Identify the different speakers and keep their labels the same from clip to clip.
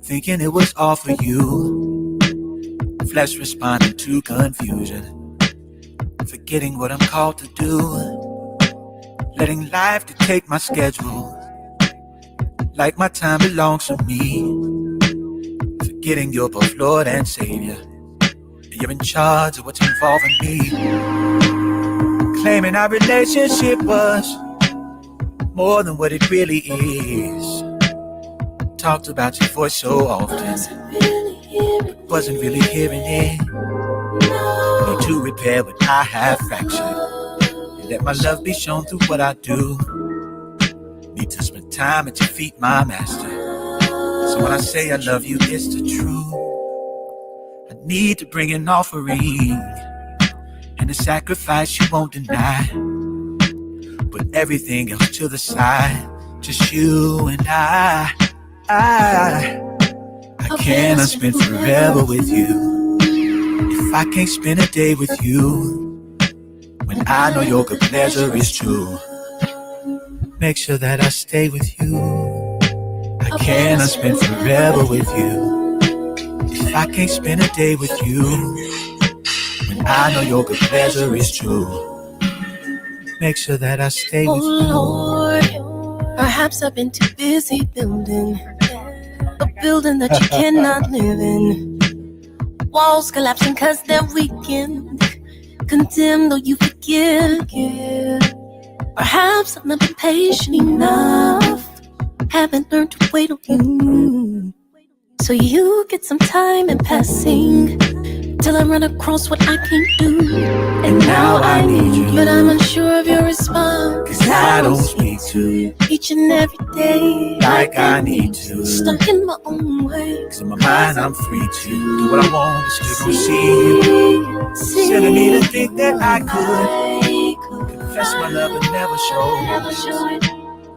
Speaker 1: thinking it was all for you. Flesh responding to confusion, forgetting what I'm called to do. Letting life dictate my schedule, like my time belongs to me. Forgetting you're both Lord and Savior, and you're in charge of what's involving me. Claiming our relationship was more than what it really is. Talked about your voice so often, wasn't really hearing it. Need to repair what I have fractured, and let my love be shown through what I do. Need to spend time at your feet, my master. So when I say I love you, it's the truth. I need to bring an offering and a sacrifice you won't deny. Put everything else to the side, just you and I cannot spend forever with you if I can't spend a day with you. When I know your good pleasure is true, make sure that I stay with you. I cannot spend forever with you if I can't spend a day with you. When I know your good pleasure is true, make sure that I stay with you.
Speaker 2: Oh Lord, perhaps I've been too busy building a building that you cannot live in. Walls collapsing cause they're weakened, condemned though you forgive. Perhaps I've not been patient enough, haven't learned to wait on you. So you get some time in passing till I run across what I can't do.
Speaker 1: And now I need you,
Speaker 2: but I'm unsure of your response,
Speaker 1: cause I don't speak to you
Speaker 2: each and every day
Speaker 1: like I need to.
Speaker 2: Stuck in my own way,
Speaker 1: cause in my mind I'm free to do what I want, but still don't see you. Silly me to think that I could confess my love and never show it.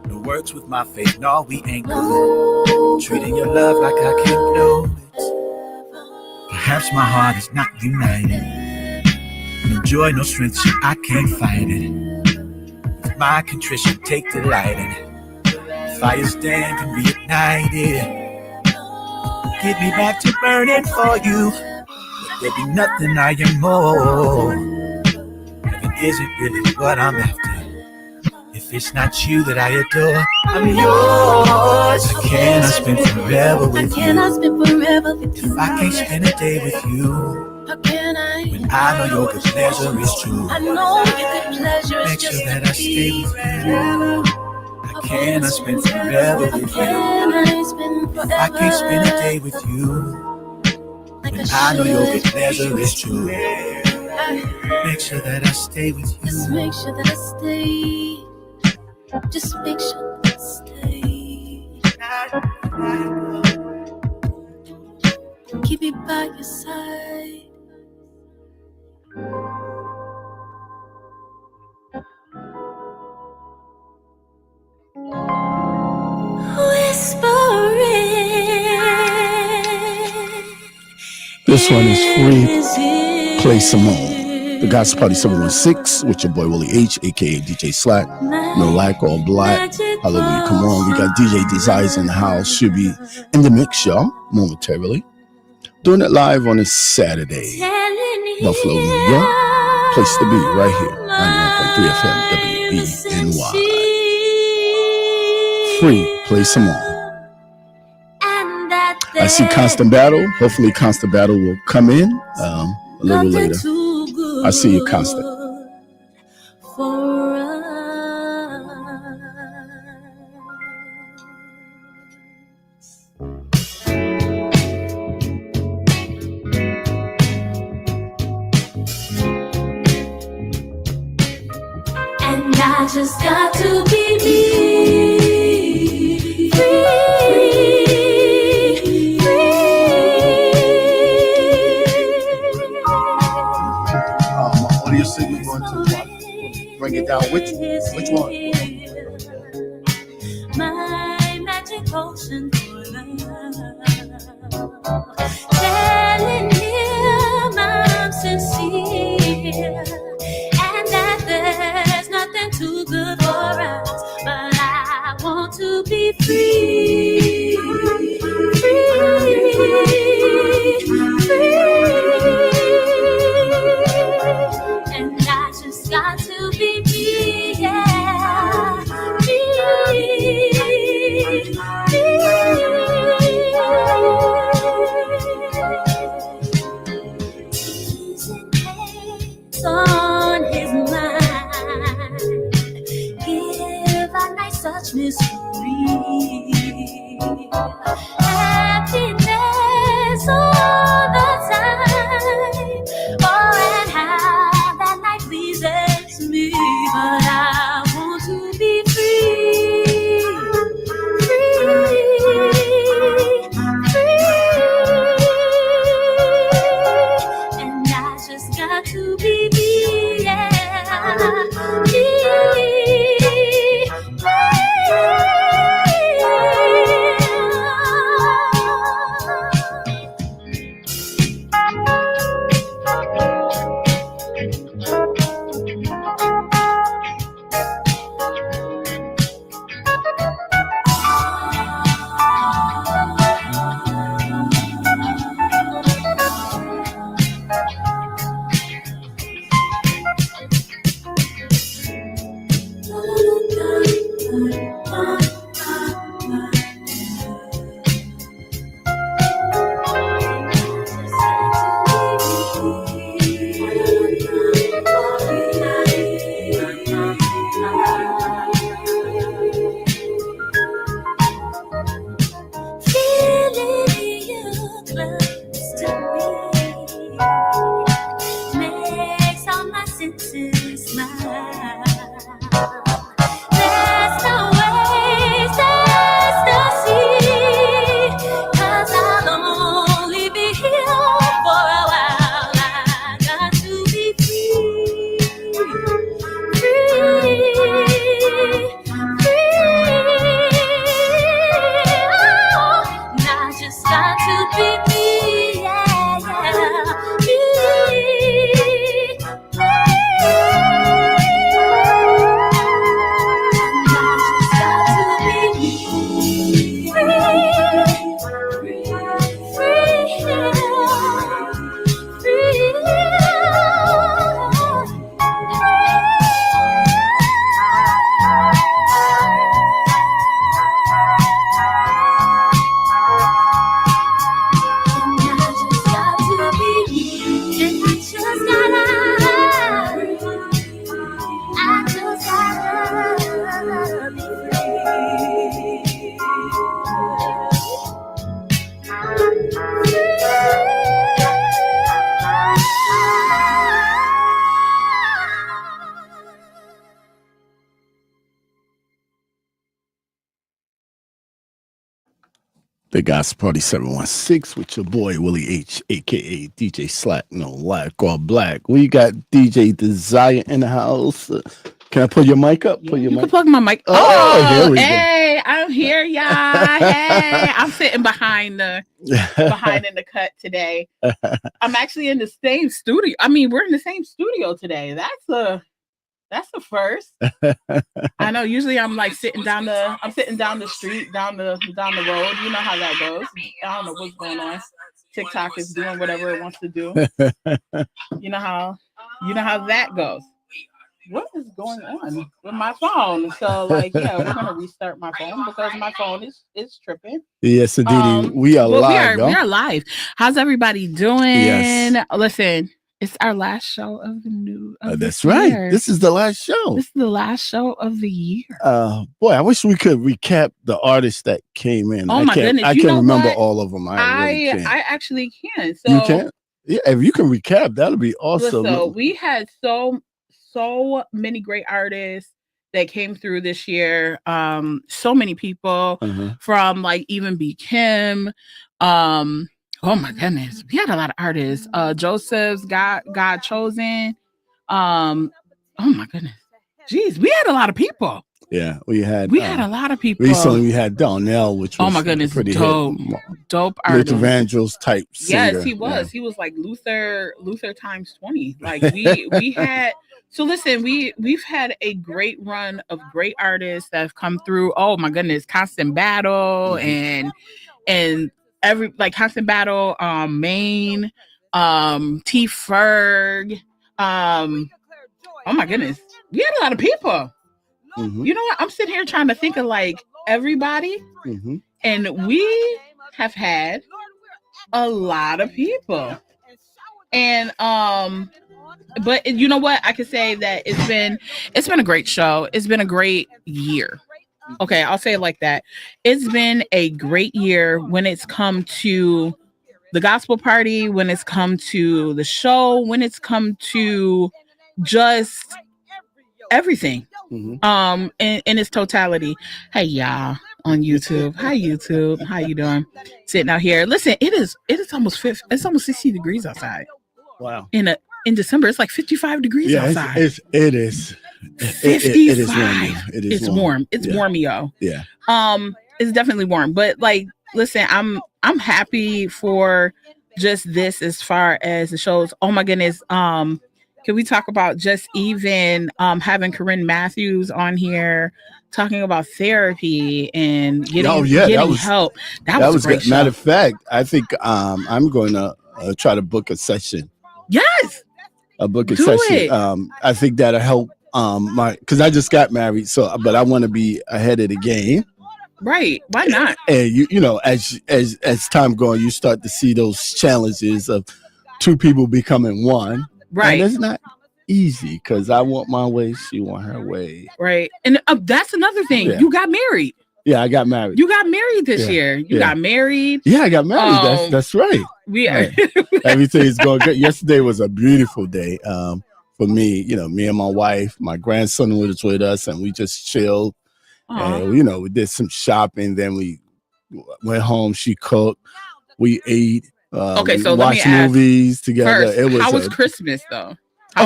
Speaker 1: No works with my faith, no we ain't good. Treating your love like I can't know it. Perhaps my heart is not united, no joy, no strength, so I can't fight it. With my contrition, take delight in it. Fires then can be ignited. Get me back to burning for you. Let there be nothing I am more. Heaven isn't really what I'm after. If it's not you that I adore, I'm yours. I cannot spend forever with you. If I can't spend a day with you,
Speaker 2: how can I?
Speaker 1: When I know your good pleasure is true,
Speaker 2: I know your good pleasure is
Speaker 1: make sure
Speaker 2: just
Speaker 1: that I stay with you. I cannot spend forever with you. If I can't spend a day with you, when I know your good pleasure is true, make sure that I stay with you.
Speaker 2: Just make sure that I stay. Just make sure that I stay. Keep me by your side.
Speaker 3: This one is free. Play some more. The Gospel Party 716 with your boy Willie H, aka DJ Slack. No like or black. Hallelujah. Come on. We got DJ DESIREZ in the house. Should be in the mix, y'all, momentarily. Doing it live on a Saturday. Buffalo, New York. Place to be right here. 91.3 FM WBNY. Free. Play some more. I see Constant Battle. Hopefully Constant Battle will come in a little later. I see you, Constant.
Speaker 2: And I just got to be me.
Speaker 3: We're going to bring it down. Which one?
Speaker 2: My magic potion for love. Telling him I'm sincere and that there's nothing too good for us, but I want to be free, free. On his mind, give a nice such mystery, happiness all the time. Oh, and how that night pleases me, but I want to be free, and I just got to be me, yeah.
Speaker 3: The Gospel Party 716 with your boy Willie H, aka DJ Slack, no like or black. We got DJ Desire in the house. Can I pull your mic up?
Speaker 4: Yeah,
Speaker 3: pull your
Speaker 4: you
Speaker 3: mic.
Speaker 4: can plug my mic.
Speaker 3: Oh, here we
Speaker 4: hey, I'm here, y'all. Hey, I'm sitting behind in the cut today. I'm actually in the same studio. I mean, we're in the same studio today. That's a first. I know. Usually, I'm like sitting down the street, down the road. You know how that goes. I don't know what's going on. TikTok is doing whatever it wants to do. You know how that goes. What is going on with my phone? So, like, yeah, we're gonna restart my phone because my phone is tripping.
Speaker 3: Yes, indeed. We are live.
Speaker 4: We are live. How's everybody doing?
Speaker 3: Yes.
Speaker 4: Listen. It's our last show of the new.
Speaker 3: That's right.
Speaker 4: Year.
Speaker 3: This is the last show.
Speaker 4: This is the last show of the year.
Speaker 3: Boy, I wish we could recap the artists that came in.
Speaker 4: Oh my goodness!
Speaker 3: I can't remember all of them. I
Speaker 4: actually can. So
Speaker 3: you can. Yeah, if you can recap, that'll be awesome.
Speaker 4: So we had so many great artists that came through this year. So many people from like even B. Kim. Oh my goodness, we had a lot of artists. Joseph's God Chosen. Oh my goodness, geez, we had a lot of people.
Speaker 3: Yeah, we had
Speaker 4: a lot of people.
Speaker 3: Recently, we had Donnell, which was
Speaker 4: my goodness,
Speaker 3: pretty
Speaker 4: dope artist,
Speaker 3: Luther Vandross type singer.
Speaker 4: Yes, he was. Yeah. He was like Luther times 20. Like we had. So listen, we've had a great run of great artists that have come through. Oh my goodness, Constant Battle and every like Constant Battle, Maine, T Ferg. Oh my goodness, we had a lot of people. You know what? I'm sitting here trying to think of like everybody, and we have had a lot of people. And but you know what? I could say that it's been a great show. It's been a great year. Okay, I'll say it like that. It's been a great year when it's come to the gospel party, when it's come to the show, when it's come to just everything. In its totality. Hey y'all on YouTube. Hi YouTube. How you doing? Sitting out here. Listen, it is almost 60 degrees outside.
Speaker 3: Wow.
Speaker 4: In December, it's like 55 degrees outside.
Speaker 3: It is.
Speaker 4: 55.
Speaker 3: It is
Speaker 4: warm. It's warm, yo.
Speaker 3: Yeah.
Speaker 4: It's definitely warm. But like, listen, I'm happy for just this as far as the shows. Oh my goodness. Can we talk about just even having Corinne Matthews on here talking about therapy and getting help? That was a great show.
Speaker 3: Matter of fact, I think I'm going to try to book a session.
Speaker 4: Yes.
Speaker 3: A book a session. I think that'll help because I just got married, but I want to be ahead of the game.
Speaker 4: Right. Why not?
Speaker 3: And you know, as time going, you start to see those challenges of two people becoming one.
Speaker 4: Right.
Speaker 3: And it's not easy because I want my way, she want her way.
Speaker 4: Right. And that's another thing. Yeah. You got married.
Speaker 3: Yeah, I got married.
Speaker 4: You got married this year. You got married.
Speaker 3: Yeah, I got married. That's right. Everything's going good. Yesterday was a beautiful day for me. You know, me and my wife, my grandson was with us, and we just chilled. And, you know, we did some shopping. Then we went home. She cooked. We ate.
Speaker 4: So
Speaker 3: watch movies together.
Speaker 4: First, how was Christmas though?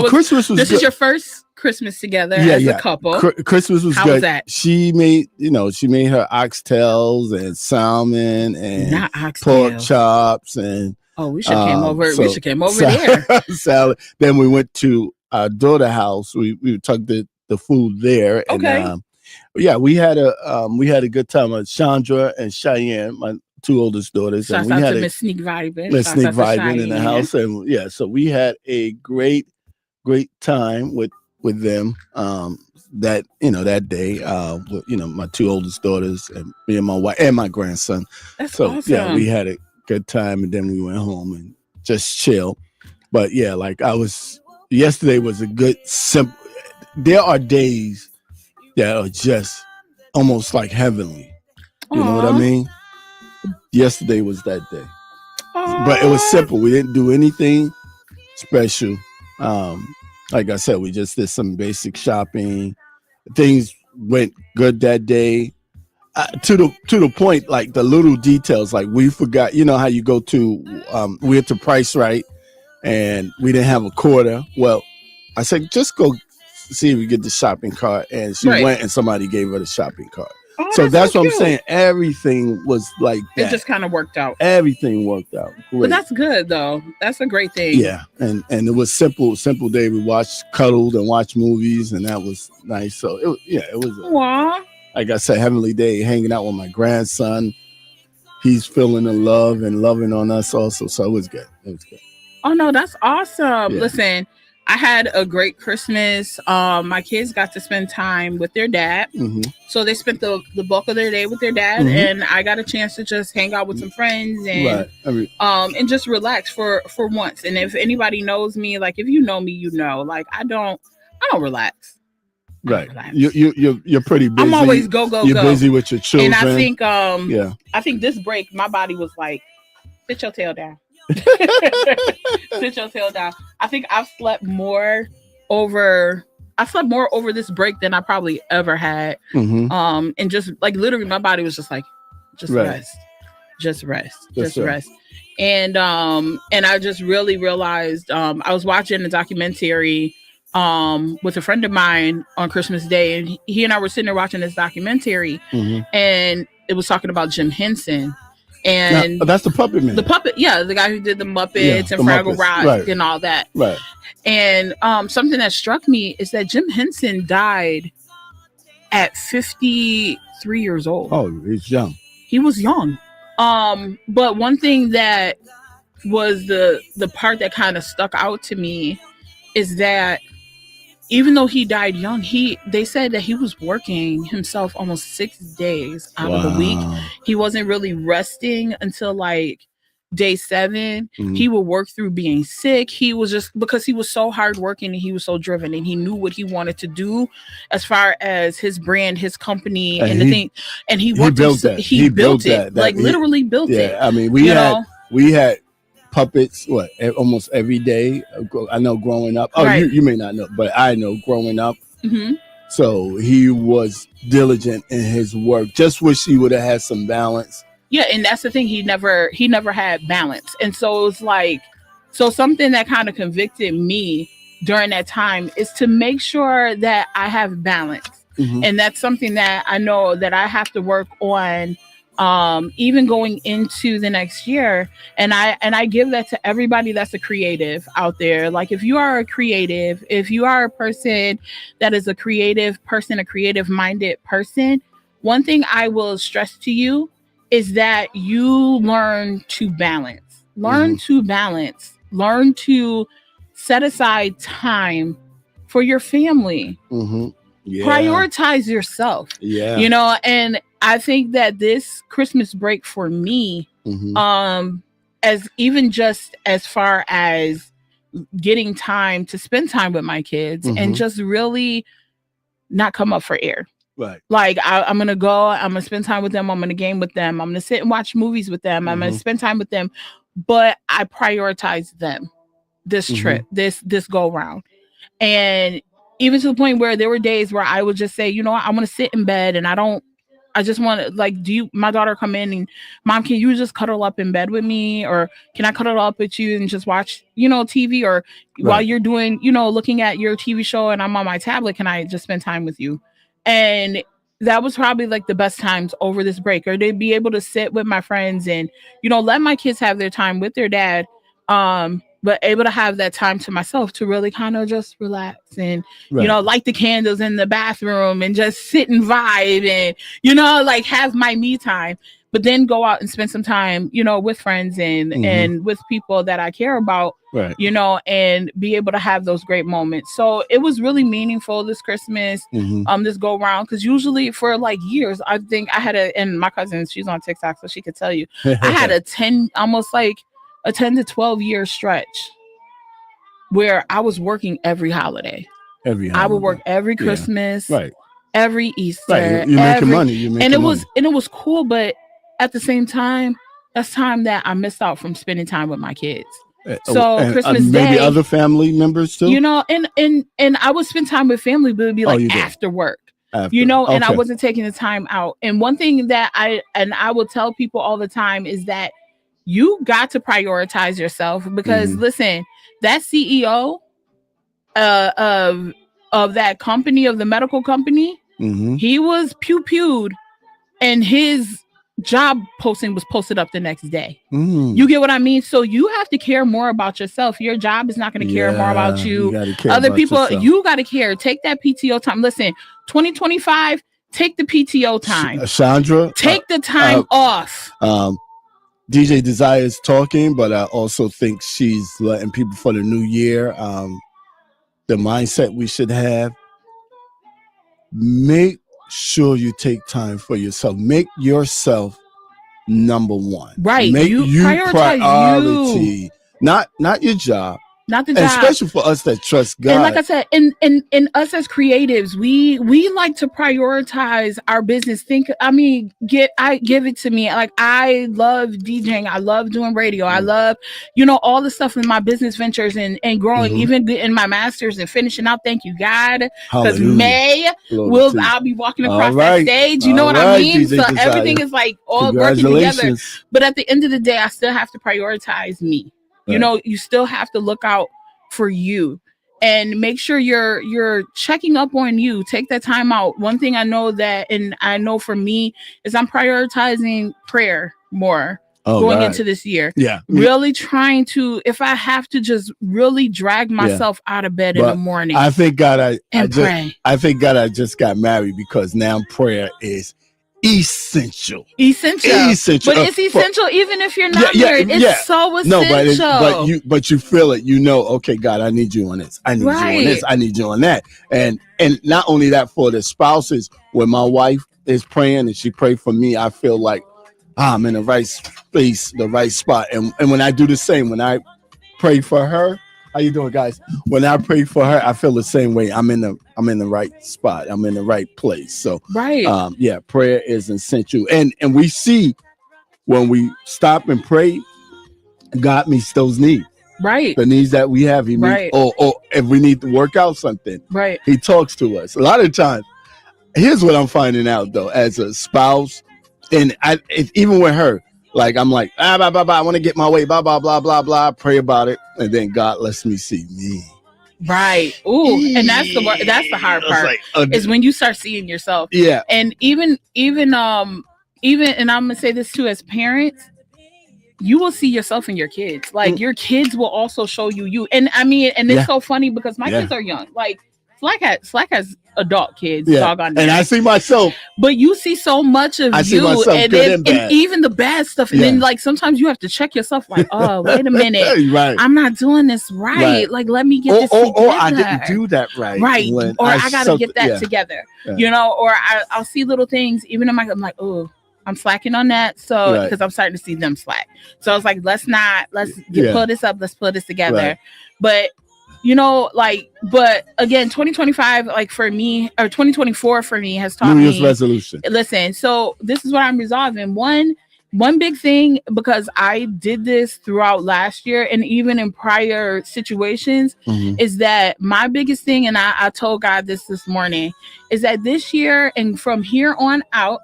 Speaker 3: Christmas was.
Speaker 4: This
Speaker 3: good.
Speaker 4: Is your first Christmas together as a couple.
Speaker 3: Christmas was
Speaker 4: how
Speaker 3: good.
Speaker 4: Was that?
Speaker 3: She made her oxtails and salmon and pork chops and.
Speaker 4: Oh, we should came over. We should came over there.
Speaker 3: Salad. Then we went to our daughter's house. We took the food there. And, we had a good time. Chandra and Cheyenne, my two oldest daughters, and we had
Speaker 4: Miss Sneak Vibing
Speaker 3: in the house, and so we had a great time with them that day with my two oldest daughters and me and my wife and my grandson.
Speaker 4: That's awesome.
Speaker 3: We had a good time, and then we went home and just chill. But yesterday was a good simple. There are days that are just almost like heavenly. You know what I mean? Yesterday was that day. But it was simple. We didn't do anything special. Like I said, we just did some basic shopping. Things went good that day. To the point, like the little details, like we forgot, you know how you go to, we had to Price Right and we didn't have a quarter. Well, I said, just go see if we get the shopping cart. And she went and somebody gave her the shopping cart. So that's what I'm saying. Everything was like that.
Speaker 4: It just kind of worked out.
Speaker 3: Everything worked out. Great.
Speaker 4: But that's good though. That's a great thing.
Speaker 3: Yeah. And it was simple day. We cuddled and watched movies, and that was nice. So it was like I said, heavenly day, hanging out with my grandson. He's feeling the love and loving on us also. So it was good.
Speaker 4: Oh no, that's awesome. Yeah. Listen, I had a great Christmas. My kids got to spend time with their dad. So they spent the bulk of their day with their dad, and I got a chance to just hang out with some friends and and just relax for once. And if anybody knows me, like if you know me, you know, like I don't relax.
Speaker 3: Right. You're pretty busy.
Speaker 4: I'm always go.
Speaker 3: You're busy with your children.
Speaker 4: And I think this break, my body was like, sit your tail down. Sit your tail down. I think I've slept more over this break than I probably ever had. And just like literally my body was just like, rest. And I just really realized I was watching a documentary with a friend of mine on Christmas Day, and he and I were sitting there watching this documentary, and it was talking about Jim Henson. And
Speaker 3: now, that's the puppet man.
Speaker 4: The puppet, the guy who did the Muppets and Fraggle Rock and all that.
Speaker 3: Right.
Speaker 4: And something that struck me is that Jim Henson died at 53 years old.
Speaker 3: Oh, he's young.
Speaker 4: He was young. But one thing that was the part that kind of stuck out to me is that even though he died young, they said that he was working himself almost 6 days out of the week. He wasn't really resting until like day 7. He would work through being sick. He was just, because he was so hardworking and he was so driven and he knew what he wanted to do as far as his brand, his company, and the thing. And he built that. He built it. Like literally built it.
Speaker 3: Yeah, I mean, we had puppets almost every day. I know growing up. Oh, right. you may not know, but I know growing up. So he was diligent in his work. Just wish he would have had some balance.
Speaker 4: Yeah, and that's the thing. He never had balance. And so it was like, so something that kind of convicted me during that time is to make sure that I have balance. And that's something that I know that I have to work on, even going into the next year. And I give that to everybody that's a creative out there. Like, if you are a creative, if you are a person that is a creative person, a creative minded person, one thing I will stress to you is that you learn to balance, learn to set aside time for your family. Prioritize yourself. You know, and I think that this Christmas break for me, as even just as far as getting time to spend time with my kids and just really not come up for air.
Speaker 3: Right.
Speaker 4: Like, I'm going to go, I'm going to spend time with them. I'm going to game with them. I'm going to sit and watch movies with them. I'm going to spend time with them. But I prioritize them this trip, this go round. And even to the point where there were days where I would just say, you know what, I want to sit in bed and I just want to, like, my daughter come in and, Mom, can you just cuddle up in bed with me? Or can I cuddle up with you and just watch, TV? Or while you're doing, looking at your TV show and I'm on my tablet, can I just spend time with you? And that was probably like the best times over this break, or they'd be able to sit with my friends and, let my kids have their time with their dad. But able to have that time to myself to really kind of just relax and, light the candles in the bathroom and just sit and vibe and, like have my me time, but then go out and spend some time, with friends and with people that I care about, and be able to have those great moments. So it was really meaningful this Christmas, this go round. Cause usually for like years, I think I had and my cousin, she's on TikTok, so she could tell you, I had a 10 to 12 year stretch where I was working every holiday. I would work every Christmas, every Easter.
Speaker 3: Right. You're making money.
Speaker 4: And it was cool, but at the same time, that's time that I missed out from spending time with my kids. So Christmas Day,
Speaker 3: maybe other family members too.
Speaker 4: And I would spend time with family, but it'd be like after work. And I wasn't taking the time out. And one thing that I will tell people all the time is that you got to prioritize yourself, because listen, that CEO of that company, of the medical company, he was pew-pewed and his job posting was posted up the next day. You get what I mean? So you have to care more about yourself. Your job is not going to care more about you. Other people, yourself. You got to care. Take that PTO time. Listen, 2025, take the PTO time.
Speaker 3: Chandra,
Speaker 4: take the time off.
Speaker 3: DJ Desire is talking, but I also think she's letting people for the new year. The mindset we should have. Make sure you take time for yourself. Make yourself number one.
Speaker 4: Right.
Speaker 3: Make you
Speaker 4: prioritize
Speaker 3: priority.
Speaker 4: You.
Speaker 3: Not your job.
Speaker 4: Not the job.
Speaker 3: Especially for us that trust God.
Speaker 4: And like I said, and us as creatives, we like to prioritize our business. Give it to me. Like, I love DJing. I love doing radio. I love, all the stuff in my business ventures and growing, even in my masters and finishing out. Thank you, God. Because I'll be walking across that stage. You know what I mean? DJ so everything is like all working together. But at the end of the day, I still have to prioritize me. Right. You still have to look out for you and make sure you're checking up on you. Take that time out. One thing I know for me is I'm prioritizing prayer more going into this year.
Speaker 3: Yeah.
Speaker 4: Really trying to, if I have to just really drag myself out of bed in the morning.
Speaker 3: I thank God
Speaker 4: pray.
Speaker 3: I thank God I just got married, because now prayer is essential.
Speaker 4: But it's essential even if you're not married. It's so essential.
Speaker 3: No, but you feel it. You know, okay, God, I need you on this. I need you on this. I need you on that. And not only that, for the spouses, when my wife is praying and she prayed for me, I feel like I'm in the right space, the right spot. And when I do the same, when I pray for her, how you doing, guys? When I pray for her, I feel the same way. I'm in the right spot. I'm in the right place. So prayer is essential. And we see when we stop and pray, God meets those needs.
Speaker 4: Right.
Speaker 3: The needs that we have. He meets, or if we need to work out something.
Speaker 4: Right.
Speaker 3: He talks to us. A lot of times, here's what I'm finding out though, as a spouse, and even with her. Like, I'm like, I want to get my way, blah, blah, blah, blah, blah. Pray about it. And then God lets me see me.
Speaker 4: Right. Ooh. And that's the hard part, like, is when you start seeing yourself.
Speaker 3: Yeah.
Speaker 4: And even, and I'm going to say this too, as parents, you will see yourself in your kids. Like, your kids will also show you. And I mean, and it's so funny because my kids are young. Like, Slack has adult kids, doggone.
Speaker 3: And I see myself,
Speaker 4: but you see so much of you, and even the bad stuff. And then, like, sometimes you have to check yourself, like, oh, wait a minute, I'm not doing this right. Like, let me get this together. Or I didn't
Speaker 3: do that right,
Speaker 4: or I gotta get that together. You know, or I'll see little things, even in I'm like, oh, I'm slacking on that, so because I'm starting to see them slack. So I was like, let's pull this up, let's pull this together. But you know, like, but again, 2025, like for me, or 2024 for me, has taught me. New Year's
Speaker 3: resolution.
Speaker 4: Listen, so this is what I'm resolving. One big thing, because I did this throughout last year and even in prior situations, is that my biggest thing, and I told God this morning, is that this year and from here on out,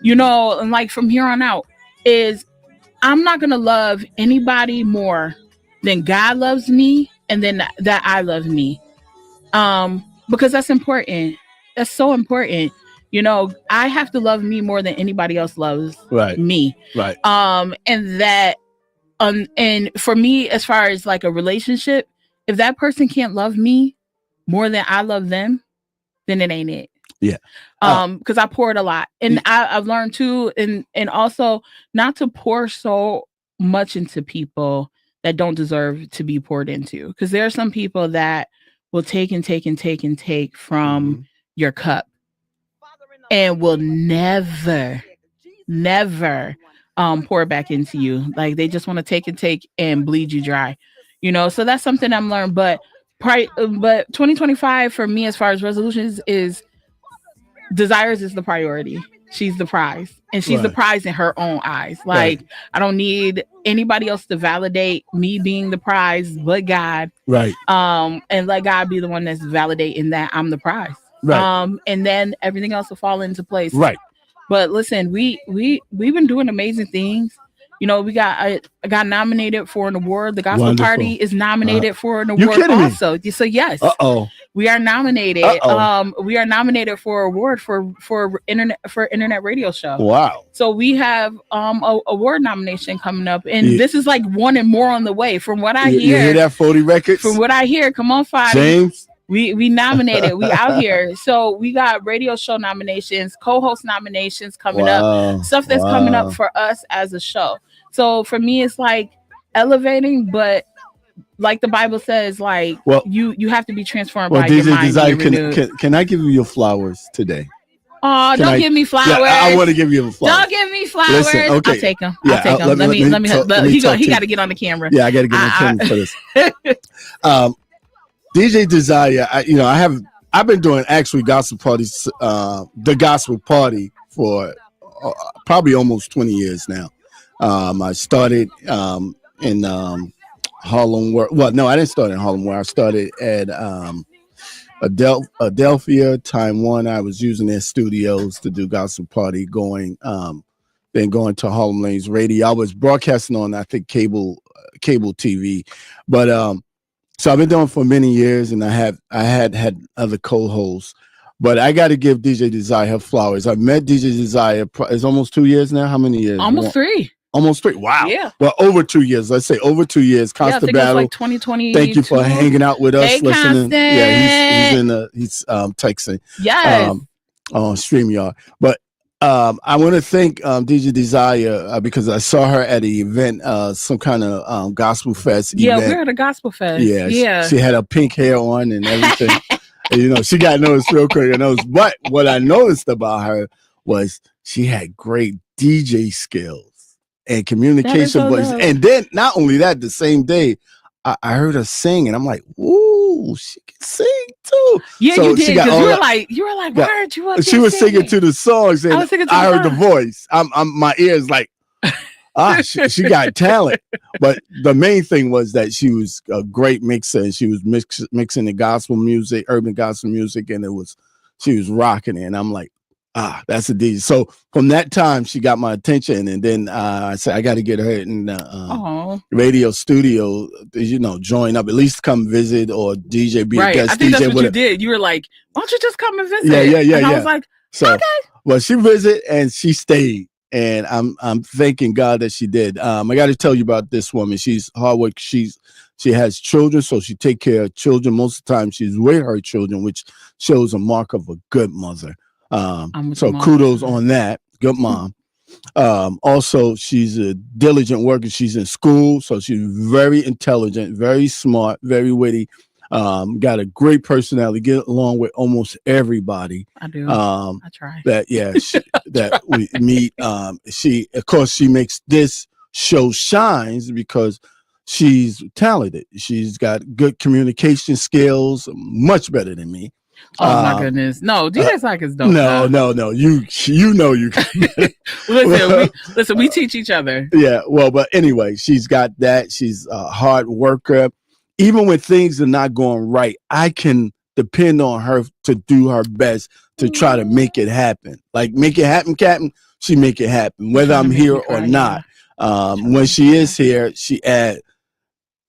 Speaker 4: you know, and like from here on out, is I'm not going to love anybody more than God loves me. And then that I love me, because that's important. That's so important. You know, I have to love me more than anybody else loves me.
Speaker 3: Right.
Speaker 4: And that, and for me, as far as like a relationship, if that person can't love me more than I love them, then it ain't it.
Speaker 3: Yeah.
Speaker 4: Because I poured a lot, and I've learned too, and also not to pour so much into people that don't deserve to be poured into, because there are some people that will take and take and take and take from your cup and will never pour back into you. Like, they just want to take and take and bleed you dry, you know. So that's something I'm learned. But 2025 for me, as far as resolutions, is DESIREZ is the priority. She's the prize, and she's the prize in her own eyes. Like, I don't need anybody else to validate me being the prize but God.
Speaker 3: Right.
Speaker 4: And let God be the one that's validating that I'm the prize.
Speaker 3: Right.
Speaker 4: And then everything else will fall into place.
Speaker 3: Right.
Speaker 4: But listen, we've been doing amazing things. You know, I got nominated for an award. The Gospel Party is nominated for an award also. So yes, we are nominated. We are nominated for an award for internet radio show.
Speaker 3: Wow!
Speaker 4: So we have a award nomination coming up, and this is like one and more on the way. From what I hear,
Speaker 3: you hear that 40 records?
Speaker 4: From what I hear, come on, Fadi.
Speaker 3: James.
Speaker 4: We nominated. We out here. So we got radio show nominations, co-host nominations coming up. Stuff that's coming up for us as a show. So for me, it's like elevating, but like the Bible says, like, you have to be transformed by your mind.
Speaker 3: Can I give you your flowers today?
Speaker 4: Oh, don't give me flowers.
Speaker 3: Yeah, I want to give you the flowers.
Speaker 4: Don't give me flowers. Listen, okay. I'll take them.
Speaker 3: Yeah,
Speaker 4: I'll take them. Let me. He got to get on the camera.
Speaker 3: Yeah, I got to get on the camera for this. DJ Desire, I've been doing actually gospel parties, the gospel party for probably almost 20 years now. I started in Harlem. Well, no, I didn't start in Harlem. Where I started at Adelphia, Time One. I was using their studios to do gospel party. Then going to Harlem Lanes Radio. I was broadcasting on, I think, cable TV, but so I've been doing it for many years, and I had other co-hosts. But I got to give DJ Desire her flowers. I met DJ Desire. It's almost 2 years now. How many years?
Speaker 4: Almost 3.
Speaker 3: Almost 3. Wow.
Speaker 4: Yeah.
Speaker 3: Well, over 2 years. Let's say over 2 years. Constant Battle.
Speaker 4: Like 2020.
Speaker 3: Thank you for hanging out with us, listening.
Speaker 4: Constant.
Speaker 3: Yeah, he's texting.
Speaker 4: Yes.
Speaker 3: On StreamYard. But I want to thank DJ Desire because I saw her at an event, some kind of gospel fest
Speaker 4: Yeah,
Speaker 3: event.
Speaker 4: we're at a gospel fest.
Speaker 3: Yeah,
Speaker 4: Yeah.
Speaker 3: she had her pink hair on and everything. And, she got noticed real quick. But what I noticed about her was she had great DJ skills and communication voice. And then not only that, the same day, I heard her sing, and I'm like, "Ooh, she can sing too."
Speaker 4: Yeah,
Speaker 3: so
Speaker 4: you did. Because you were like, why
Speaker 3: yeah,
Speaker 4: aren't you up
Speaker 3: She was singing to the songs, and I heard the voice. My ears like, she got talent. But the main thing was that she was a great mixer, and she was mixing the gospel music, urban gospel music, and she was rocking it. And I'm like, that's a DJ. So from that time, she got my attention, and then I said I got to get her in the radio studio. Join up, at least come visit or DJ, be a guest DJ.
Speaker 4: I think that's what you did. You were like, why don't you just come and visit?
Speaker 3: Yeah.
Speaker 4: And I was like, okay.
Speaker 3: Well, she visited and she stayed, and I'm thanking God that she did. I got to tell you about this woman. She's hard work. She has children, so she take care of children. Most of the time, she's with her children, which shows a mark of a good mother. So kudos on that. Good mom. Also, she's a diligent worker. She's in school, so she's very intelligent, very smart, very witty. Got a great personality. Get along with almost everybody.
Speaker 4: I do. I try.
Speaker 3: That we meet. She makes this show shines because she's talented. She's got good communication skills, much better than me.
Speaker 4: Oh my goodness! No, DJ's like is dope.
Speaker 3: No. You can.
Speaker 4: Listen. We teach each other.
Speaker 3: Yeah. Well, but anyway, she's got that. She's a hard worker. Even when things are not going right, I can depend on her to do her best to try to make it happen. Like, make it happen, Captain. She make it happen, whether I'm here or not. When she is here, she add.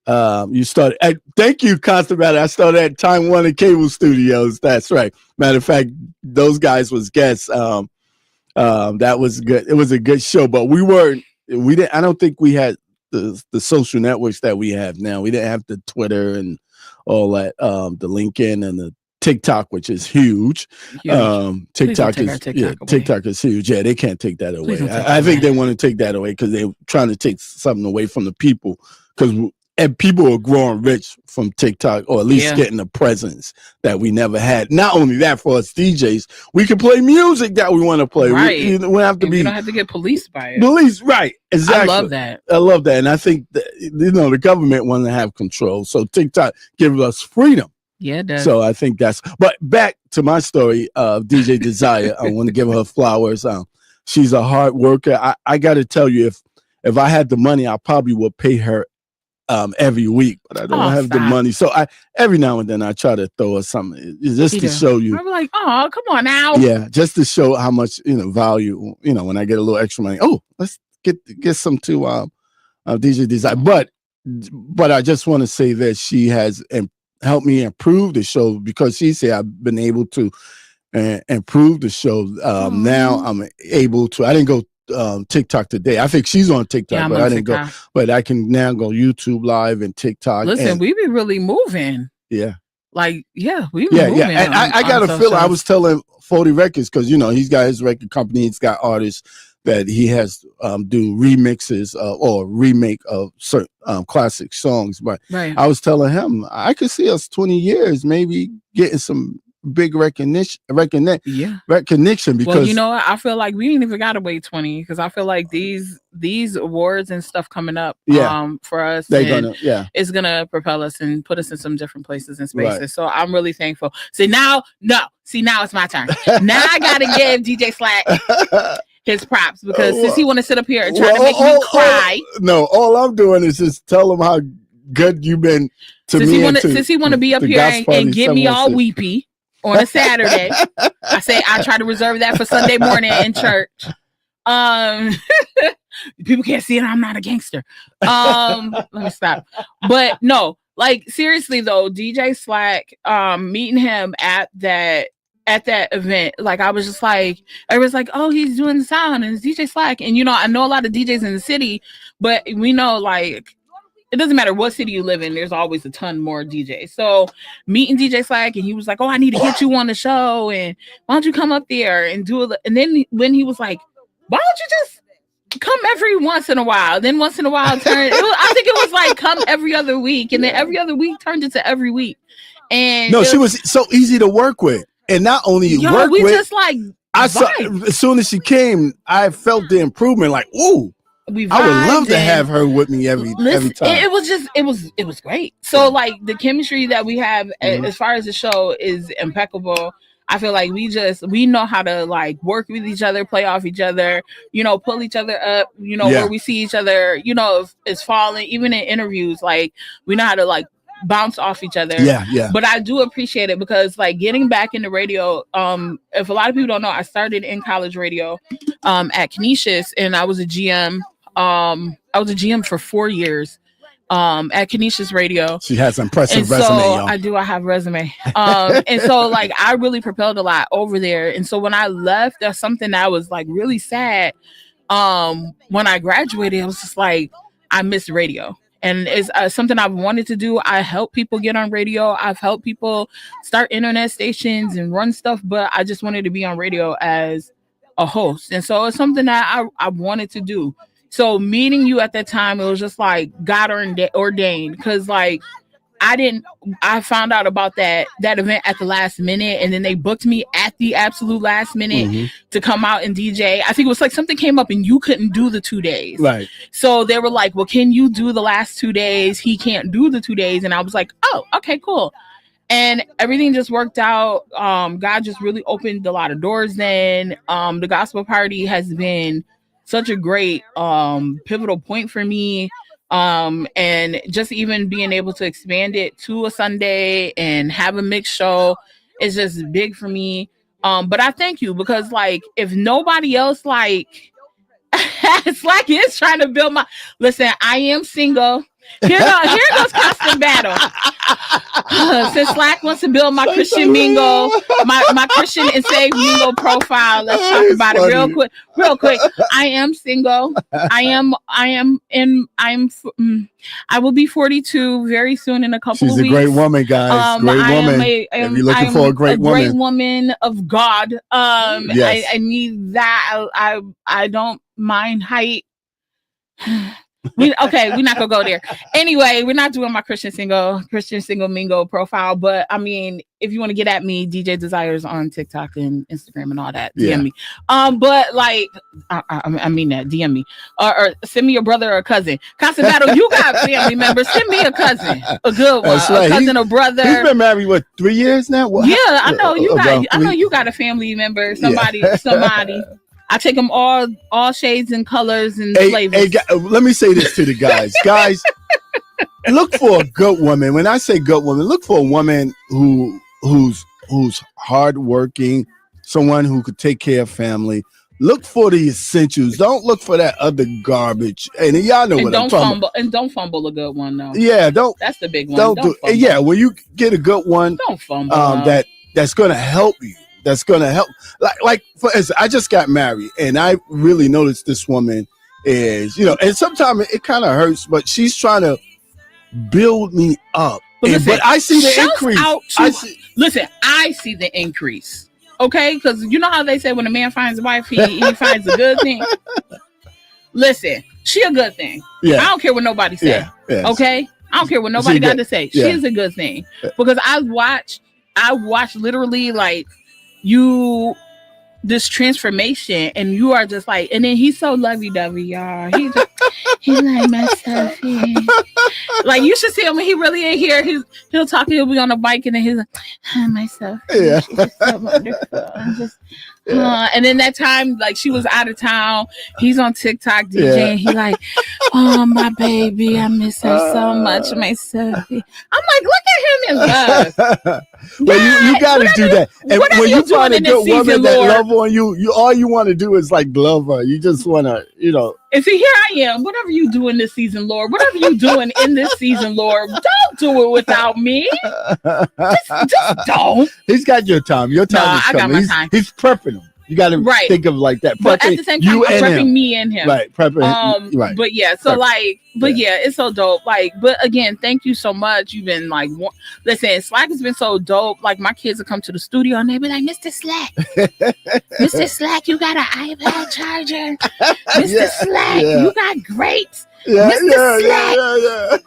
Speaker 3: You started. Thank you, Constable. I started at Time Warner Cable Studios. That's right. Matter of fact, those guys was guests. That was good. It was a good show, but we didn't. I don't think we had the social networks that we have now. We didn't have the Twitter and all that. The LinkedIn and the TikTok, which is huge. TikTok is huge. Yeah, they can't take that away. I think they want to take that away because they're trying to take something away from the people. And people are growing rich from TikTok, or at least getting a presence that we never had. Not only that, for us DJs, we can play music that we want to play.
Speaker 4: Right.
Speaker 3: We don't have to
Speaker 4: you don't have to get policed by it.
Speaker 3: Police, right. Exactly.
Speaker 4: I love that.
Speaker 3: And I think that, the government want to have control. So TikTok gives us freedom.
Speaker 4: Yeah, it does.
Speaker 3: So I think but back to my story of DJ Desire, I want to give her flowers. She's a hard worker. I got to tell you, if I had the money, I probably would pay her every week, but I don't have the money. So every now and then I try to throw her something just to show you.
Speaker 4: I'm like, oh, come on now.
Speaker 3: Yeah, just to show how much value. When I get a little extra money. Oh, let's get some to DJ Desire. But I just want to say that she has helped me improve the show, because she said I've been able to improve the show. Now I'm able to. I didn't go TikTok today. I think she's on TikTok, but I didn't go. But I can now go YouTube Live and TikTok.
Speaker 4: Listen, we be really moving.
Speaker 3: Yeah.
Speaker 4: We be moving.
Speaker 3: Yeah. And I got a feeling. I was telling 40 Records, because he's got his record company. He's got artists that he has do remixes or remake of certain classic songs. But I was telling him I could see us 20 years maybe getting some big recognition because
Speaker 4: I feel like we ain't even gotta wait 20, because I feel like these awards and stuff coming up for us, it's gonna propel us and put us in some different places and spaces. Right. So I'm really thankful. Now it's my turn. Now I gotta give DJ Slack his props, because since he want to sit up here and try to make me cry.
Speaker 3: No, all I'm doing is just tell him how good you've been to me.
Speaker 4: Since he want to be up here and get me all weepy on a Saturday, I try to reserve that for Sunday morning in church. People can't see it. I'm not a gangster. Let me stop. But no, seriously though, DJ Slack, meeting him at that event, I was just like, everyone's like, oh, he's doing the sound and it's DJ Slack. And I know a lot of DJs in the city, but we know it doesn't matter what city you live in, there's always a ton more DJs. So meeting DJ Slack, and he was like, oh, I need to get you on the show, and why don't you come up there and do it? And then when he was like, why don't you just come every once in a while? Then once in a while I think it was like come every other week, and then every other week turned into every week. And
Speaker 3: no, she was so easy to work with, and not only work with,
Speaker 4: just like
Speaker 3: I saw as soon as she came, I felt the improvement. Like, ooh. I would love to have her with me every time.
Speaker 4: It was great. So like the chemistry that we have as far as the show is impeccable. I feel like we know how to like work with each other, play off each other, pull each other up, where we see each other, if it's falling, even in interviews, like we know how to like bounce off each other.
Speaker 3: Yeah.
Speaker 4: But I do appreciate it because like getting back into radio, if a lot of people don't know, I started in college radio at Canisius, and I was a GM. I was a GM for 4 years at Canisius Radio.
Speaker 3: She has an impressive resume, y'all.
Speaker 4: I do. I have a resume. And so like I really propelled a lot over there. And so when I left, that's something that was like really sad. When I graduated, I was just like, I miss radio. And it's something I've wanted to do. I help people get on radio. I've helped people start internet stations and run stuff, but I just wanted to be on radio as a host. And so it's something that I wanted to do. So meeting you at that time, it was just like God ordained, because like I found out about that event at the last minute, and then they booked me at the absolute last minute to come out and DJ. I think it was like something came up and you couldn't do the 2 days.
Speaker 3: Right.
Speaker 4: So they were like, well, can you do the last 2 days? He can't do the 2 days. And I was like, oh, okay, cool. And everything just worked out. God just really opened a lot of doors then. The gospel party has been such a great pivotal point for me, and just even being able to expand it to a Sunday and have a mixed show is just big for me. But I thank you, because like if nobody else like Slack is trying to build my listen, I am single. Here goes constant battle. Since Slack wants to build my Christian Mingle, my Christian and Saved Mingle profile, let's talk about it real quick. I am single. I will be 42 very soon in a couple of weeks.
Speaker 3: She's a great woman, guys. Great woman. If you're looking for a great woman of God, yes.
Speaker 4: I need that. I don't mind height. We're not gonna go there. Anyway, we're not doing my Christian single mingle profile, but I mean, if you want to get at me, DJ Desires on TikTok and Instagram and all that, DM me. But like, I mean that, DM me or send me a brother or a cousin. Constant battle, you got family members. Send me a cousin, a good one,
Speaker 3: right.
Speaker 4: A cousin, a brother.
Speaker 3: He's been married 3 years now. What?
Speaker 4: Yeah, I know you got. I know you got a family member. Somebody. I take them all shades and colors and flavors.
Speaker 3: Let me say this to the guys. Guys, look for a good woman. When I say good woman, look for a woman who's hardworking, someone who could take care of family. Look for the essentials. Don't look for that other garbage. And y'all know what I'm talking about. And
Speaker 4: don't fumble a good one, though.
Speaker 3: Yeah, don't.
Speaker 4: That's the big one.
Speaker 3: Don't do. Yeah, when you get a good one,
Speaker 4: don't fumble.
Speaker 3: That's gonna help you. That's gonna help. Like for instance, I just got married, and I really noticed this woman is, and sometimes it kind of hurts, but she's trying to build me up. But I see the increase.
Speaker 4: I see the increase. Okay, because you know how they say when a man finds a wife, he finds a good thing. Listen, she a good thing. Yeah. I don't care what nobody says. Yeah. Okay, I don't care what nobody got to say. She is a good thing, because I watch literally like this transformation, and you are just like, and then he's so lovey-dovey, y'all. He like myself. Like you should see him when he really ain't here. He'll talk, he'll be on the bike, and then he's like, hi, myself. Yeah. She's just so wonderful. And then that time, like she was out of town, he's on TikTok DJing. He like, oh my baby, I miss her so much, myself. I'm like, look at him in love.
Speaker 3: Well, you gotta do that. And when you find a good woman that love on you, all you want to do is like love her. You just want to,
Speaker 4: And see, here I am. Whatever you do in this season, Lord. Whatever you doing in this season, Lord. Don't do it without me. Just don't.
Speaker 3: He's got your time. Your time is coming.
Speaker 4: I got my time.
Speaker 3: He's prepping them. You got to think of like that.
Speaker 4: But at the same time, I'm prepping me and him.
Speaker 3: Right. Prepping.
Speaker 4: Right. But yeah, so it's so dope. Like, but again, thank you so much. You've been like, listen, Slack has been so dope. Like, my kids will come to the studio and they be like, Mr. Slack, Mr. Slack, you got an iPad charger. Mr. Slack, you got grapes. Mr. Slack.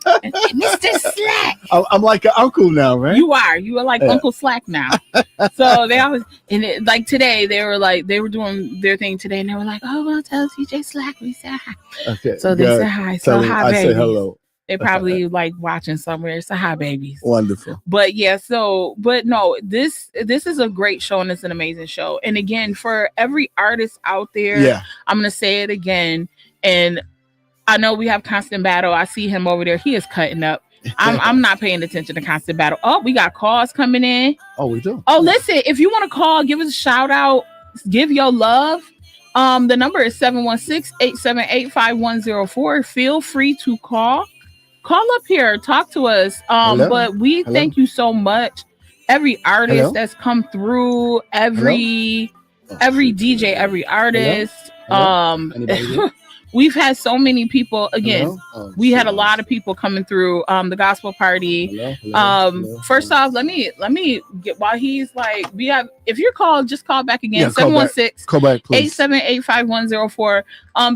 Speaker 4: Mr. Slack.
Speaker 3: I'm like an uncle now, right?
Speaker 4: You are like Uncle Slack now. So they always, and like today, they were doing their thing today, and they were like, "Oh, well, tell DJ Slack we said hi." Okay. So they said hi. So hi, babies. I say hello. They probably like watching somewhere. So hi, babies.
Speaker 3: Wonderful.
Speaker 4: But yeah, but no, this is a great show, and it's an amazing show. And again, for every artist out there, I'm gonna say it again, and I know we have Constant Battle. I see him over there. He is cutting up. I'm not paying attention to Constant Battle. Oh, we got calls coming in.
Speaker 3: Oh, we do.
Speaker 4: Oh, listen, if you want to call, give us a shout out, give your love. The number is 716-878-5104. Feel free to call up here, talk to us. But we thank you so much. Every artist that's come through, every DJ, every artist. We've had so many people. Again, we had a lot of people coming through the gospel party. First off, let me get while he's like, we have. If you're called, just call back again. 716-878-5104.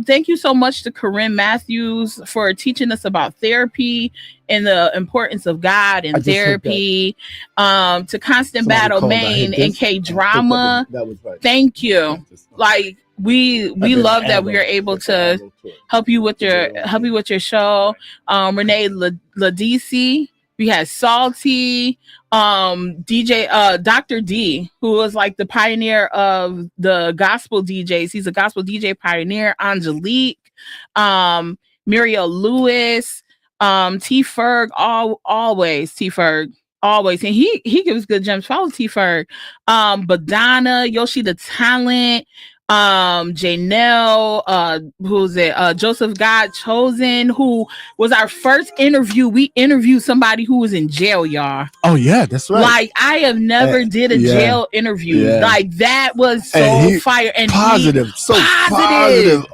Speaker 4: Thank you so much to Corinne Matthews for teaching us about therapy and the importance of God and therapy. To Constant Battle Maine and K Drama. Thank you. Like, we love that we are able to help you with your show. Renee Ladisi, we had Salty, DJ Dr. D, who was like the pioneer of the gospel DJs. He's a gospel DJ pioneer. Angelique, Muriel Lewis, T Ferg, always T Ferg. Always, and he gives good gems. Follow T Ferg, Badana, Yoshi the Talent, Janelle, who's it? Joseph God Chosen, who was our first interview. We interviewed somebody who was in jail, y'all.
Speaker 3: Oh yeah, that's right.
Speaker 4: Like, I have never did a jail interview. Like, that was so fire and positive.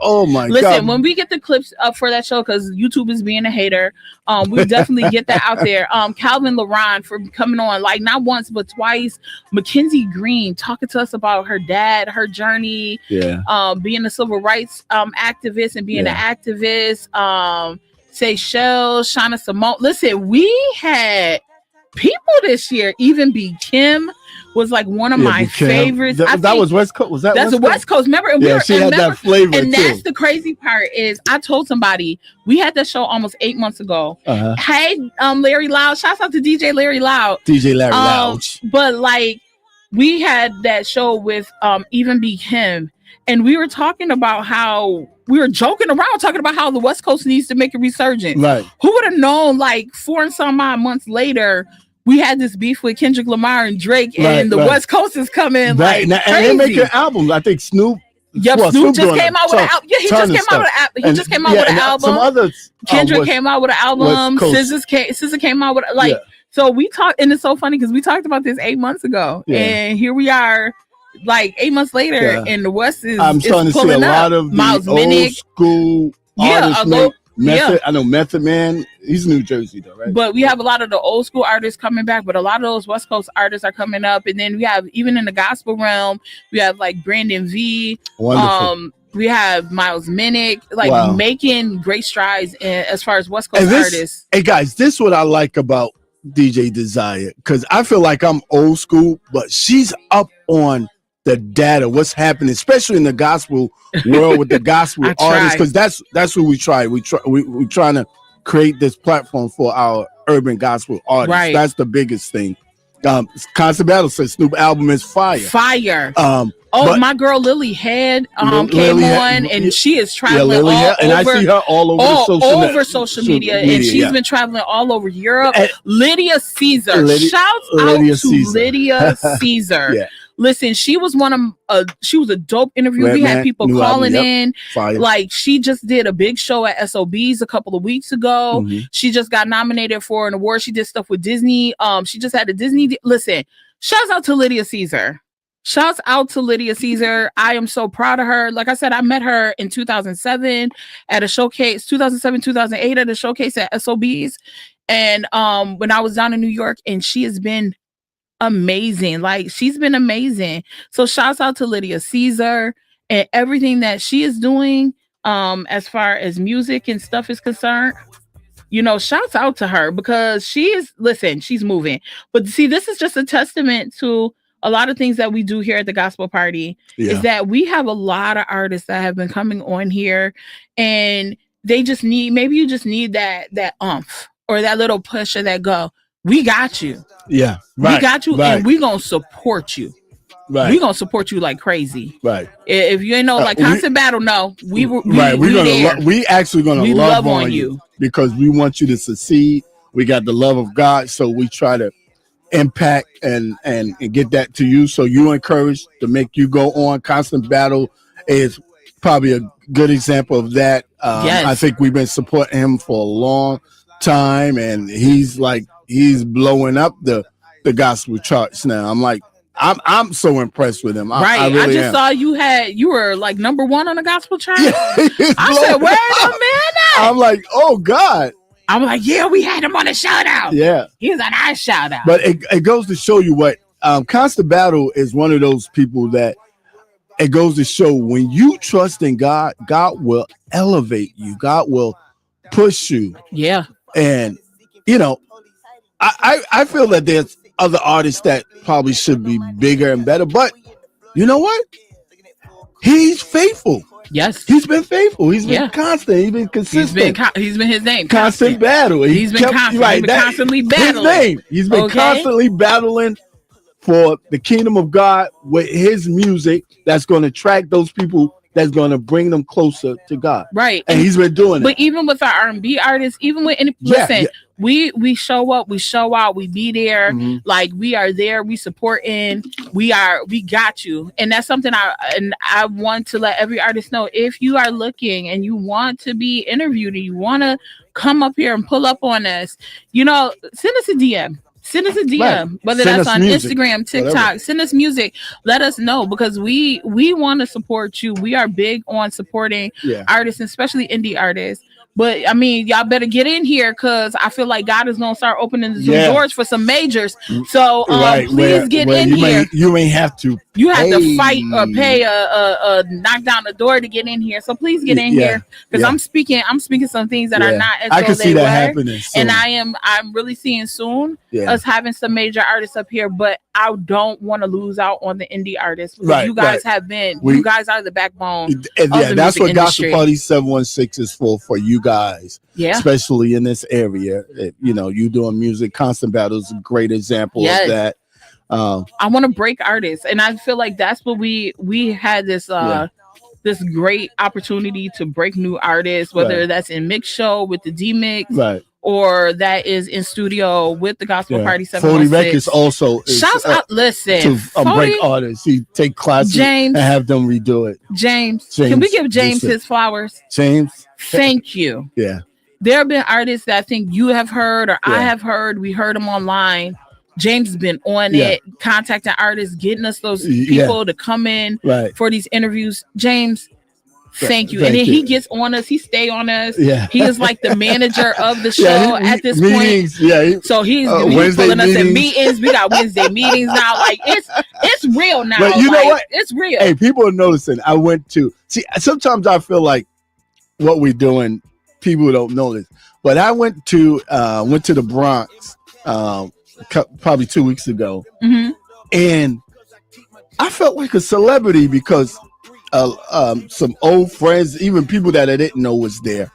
Speaker 4: Oh my God. Listen, when we get the clips up for that show, because YouTube is being a hater, we definitely get that out there. Calvin Laron for coming on, like, not once but twice. Mackenzie Green talking to us about her dad, her journey. Being a civil rights activist and being an activist. Seychelles, Shauna Simone. Listen, we had people this year. Even B. Kim was like one of my favorites.
Speaker 3: That was West Coast. Was that?
Speaker 4: That's West Coast. Remember?
Speaker 3: She had that flavor.
Speaker 4: And that's the crazy part is I told somebody we had that show almost 8 months ago. Hey, Larry Loud. Shouts out to DJ Larry Loud.
Speaker 3: DJ Larry Loud.
Speaker 4: But like, we had that show with Even Be Kim, and we were talking about how we were joking around talking about how the West Coast needs to make a resurgence.
Speaker 3: Right.
Speaker 4: Who would have known, like, 4 and some odd months later, we had this beef with Kendrick Lamar and Drake, and the West Coast is coming like crazy.
Speaker 3: And they make an album. I think Snoop.
Speaker 4: Snoop just came out with an album. Yeah, he just came out with an album. He just came out with an album.
Speaker 3: Some others.
Speaker 4: Kendrick came out with an album. SZA came out with So we talked, and it's so funny because we talked about this 8 months ago, and here we are, like 8 months later, and the West is.
Speaker 3: I'm starting to see a lot of
Speaker 4: Miles
Speaker 3: the old school artists. I know Method Man. He's New Jersey though, right?
Speaker 4: But we have a lot of the old school artists coming back, but a lot of those West Coast artists are coming up, and then we have, even in the gospel realm, we have like Brandon V.
Speaker 3: Wonderful.
Speaker 4: We have Miles Minnick, like making great strides as far as West Coast artists.
Speaker 3: Hey guys, this is what I like about DJ Desire, because I feel like I'm old school, but she's up on the data, what's happening, especially in the gospel world with the gospel artists, because that's what we try. We're trying to create this platform for our urban gospel artists. Right. That's the biggest thing. Constant Battle says Snoop album is fire.
Speaker 4: My girl Lily Head came on, and she is traveling all over.
Speaker 3: And I see her all over
Speaker 4: social media, and she's been traveling all over Europe. Lydia Caesar, shouts out to Lydia Caesar. Listen, she was she was a dope interview. We had people calling in. Fire. Like, she just did a big show at SOBs a couple of weeks ago. She just got nominated for an award. She did stuff with Disney. She just had a Disney. Listen, shouts out to Lydia Caesar. Shouts out to Lydia Caesar. I am so proud of her. Like I said, I met her in 2007 at a showcase, 2007, 2008 at a showcase at SOBs. And when I was down in New York, and she has been amazing. Like, she's been amazing. So shouts out to Lydia Caesar and everything that she is doing as far as music and stuff is concerned. You know, shouts out to her because she's moving. But see, this is just a testament to a lot of things that we do here at the Gospel Party is that we have a lot of artists that have been coming on here, and they just need, maybe you just need that oomph or that little push or that go. We got you.
Speaker 3: Yeah. Right.
Speaker 4: We got you, and we gonna support you.
Speaker 3: Right.
Speaker 4: We gonna support you like crazy.
Speaker 3: Right.
Speaker 4: If you ain't know, like Constant Battle, no, we
Speaker 3: actually gonna love on you because we want you to succeed. We got the love of God, so we try to impact and get that to you. So you encouraged to make you go on. Constant Battle is probably a good example of that. Yes. I think we've been supporting him for a long time, and he's blowing up the gospel charts now. I'm so impressed with him. I really just saw
Speaker 4: you were like number 1 on the gospel chart. Yeah, I said, wait a minute.
Speaker 3: I'm like, oh God.
Speaker 4: I'm like, yeah, we had him on a shout out.
Speaker 3: Yeah.
Speaker 4: He's on our shout out.
Speaker 3: But it goes to show you what Constant Battle is one of those people that it goes to show when you trust in God, God will elevate you. God will push you.
Speaker 4: Yeah.
Speaker 3: And, you know, I feel that there's other artists that probably should be bigger and better, but you know what? He's faithful.
Speaker 4: Yes,
Speaker 3: he's been faithful. He's been constant. He's been consistent.
Speaker 4: He's been his name.
Speaker 3: Constant battle.
Speaker 4: He's been constantly battling.
Speaker 3: His name. He's been constantly battling for the kingdom of God with his music. That's going to attract those people. That's going to bring them closer to God.
Speaker 4: Right.
Speaker 3: And he's been doing it.
Speaker 4: But even with our R&B artists, even with we show up, we show out, we be there. Mm-hmm. Like, we are there, we supporting, we got you. And that's something I want to let every artist know. If you are looking and you want to be interviewed and you want to come up here and pull up on us, you know, send us a DM. Send us a DM, right. Whether that's on music, Instagram, TikTok. Whatever. Send us music. Let us know, because we want to support you. We are big on supporting artists, especially indie artists. But I mean, y'all better get in here, because I feel like God is gonna start opening some doors for some majors. So please get in here.
Speaker 3: You ain't have to.
Speaker 4: You have to fight or pay a knock down the door to get in here. So please get in here, because I'm speaking some things that are not as
Speaker 3: I can see that happening soon.
Speaker 4: And I'm really seeing soon us having some major artists up here. But I don't want to lose out on the indie artists, because you guys have been. You guys are the backbone.
Speaker 3: That's what Gospel Party 716 is for you guys, especially in this area. You know, you doing music. Constant Battle is a great example of that.
Speaker 4: I want to break artists, and I feel like that's what we had this this great opportunity to break new artists, whether that's in mix show with the D mix, or that is in studio with the Gospel Party 716.
Speaker 3: 40 Records also
Speaker 4: shouts out. Listen,
Speaker 3: to break artists. He take classes and have them redo it.
Speaker 4: James, can we give James his flowers?
Speaker 3: James,
Speaker 4: thank you.
Speaker 3: Yeah,
Speaker 4: there have been artists that I think you have heard or I have heard. We heard them online. James has been on it, contacting artists, getting us those people to come in for these interviews. James, thank you. And then he gets on us. He stay on us. Yeah. He is like the manager of the show at this
Speaker 3: meetings,
Speaker 4: point. So he's pulling us in meetings. We got Wednesday meetings now. Like, it's real now.
Speaker 3: But you know what?
Speaker 4: It's real.
Speaker 3: Hey, people are noticing. I went to sometimes I feel like what we're doing, people don't notice. But I went to the Bronx probably 2 weeks ago, and I felt like a celebrity because some old friends, even people that I didn't know was there,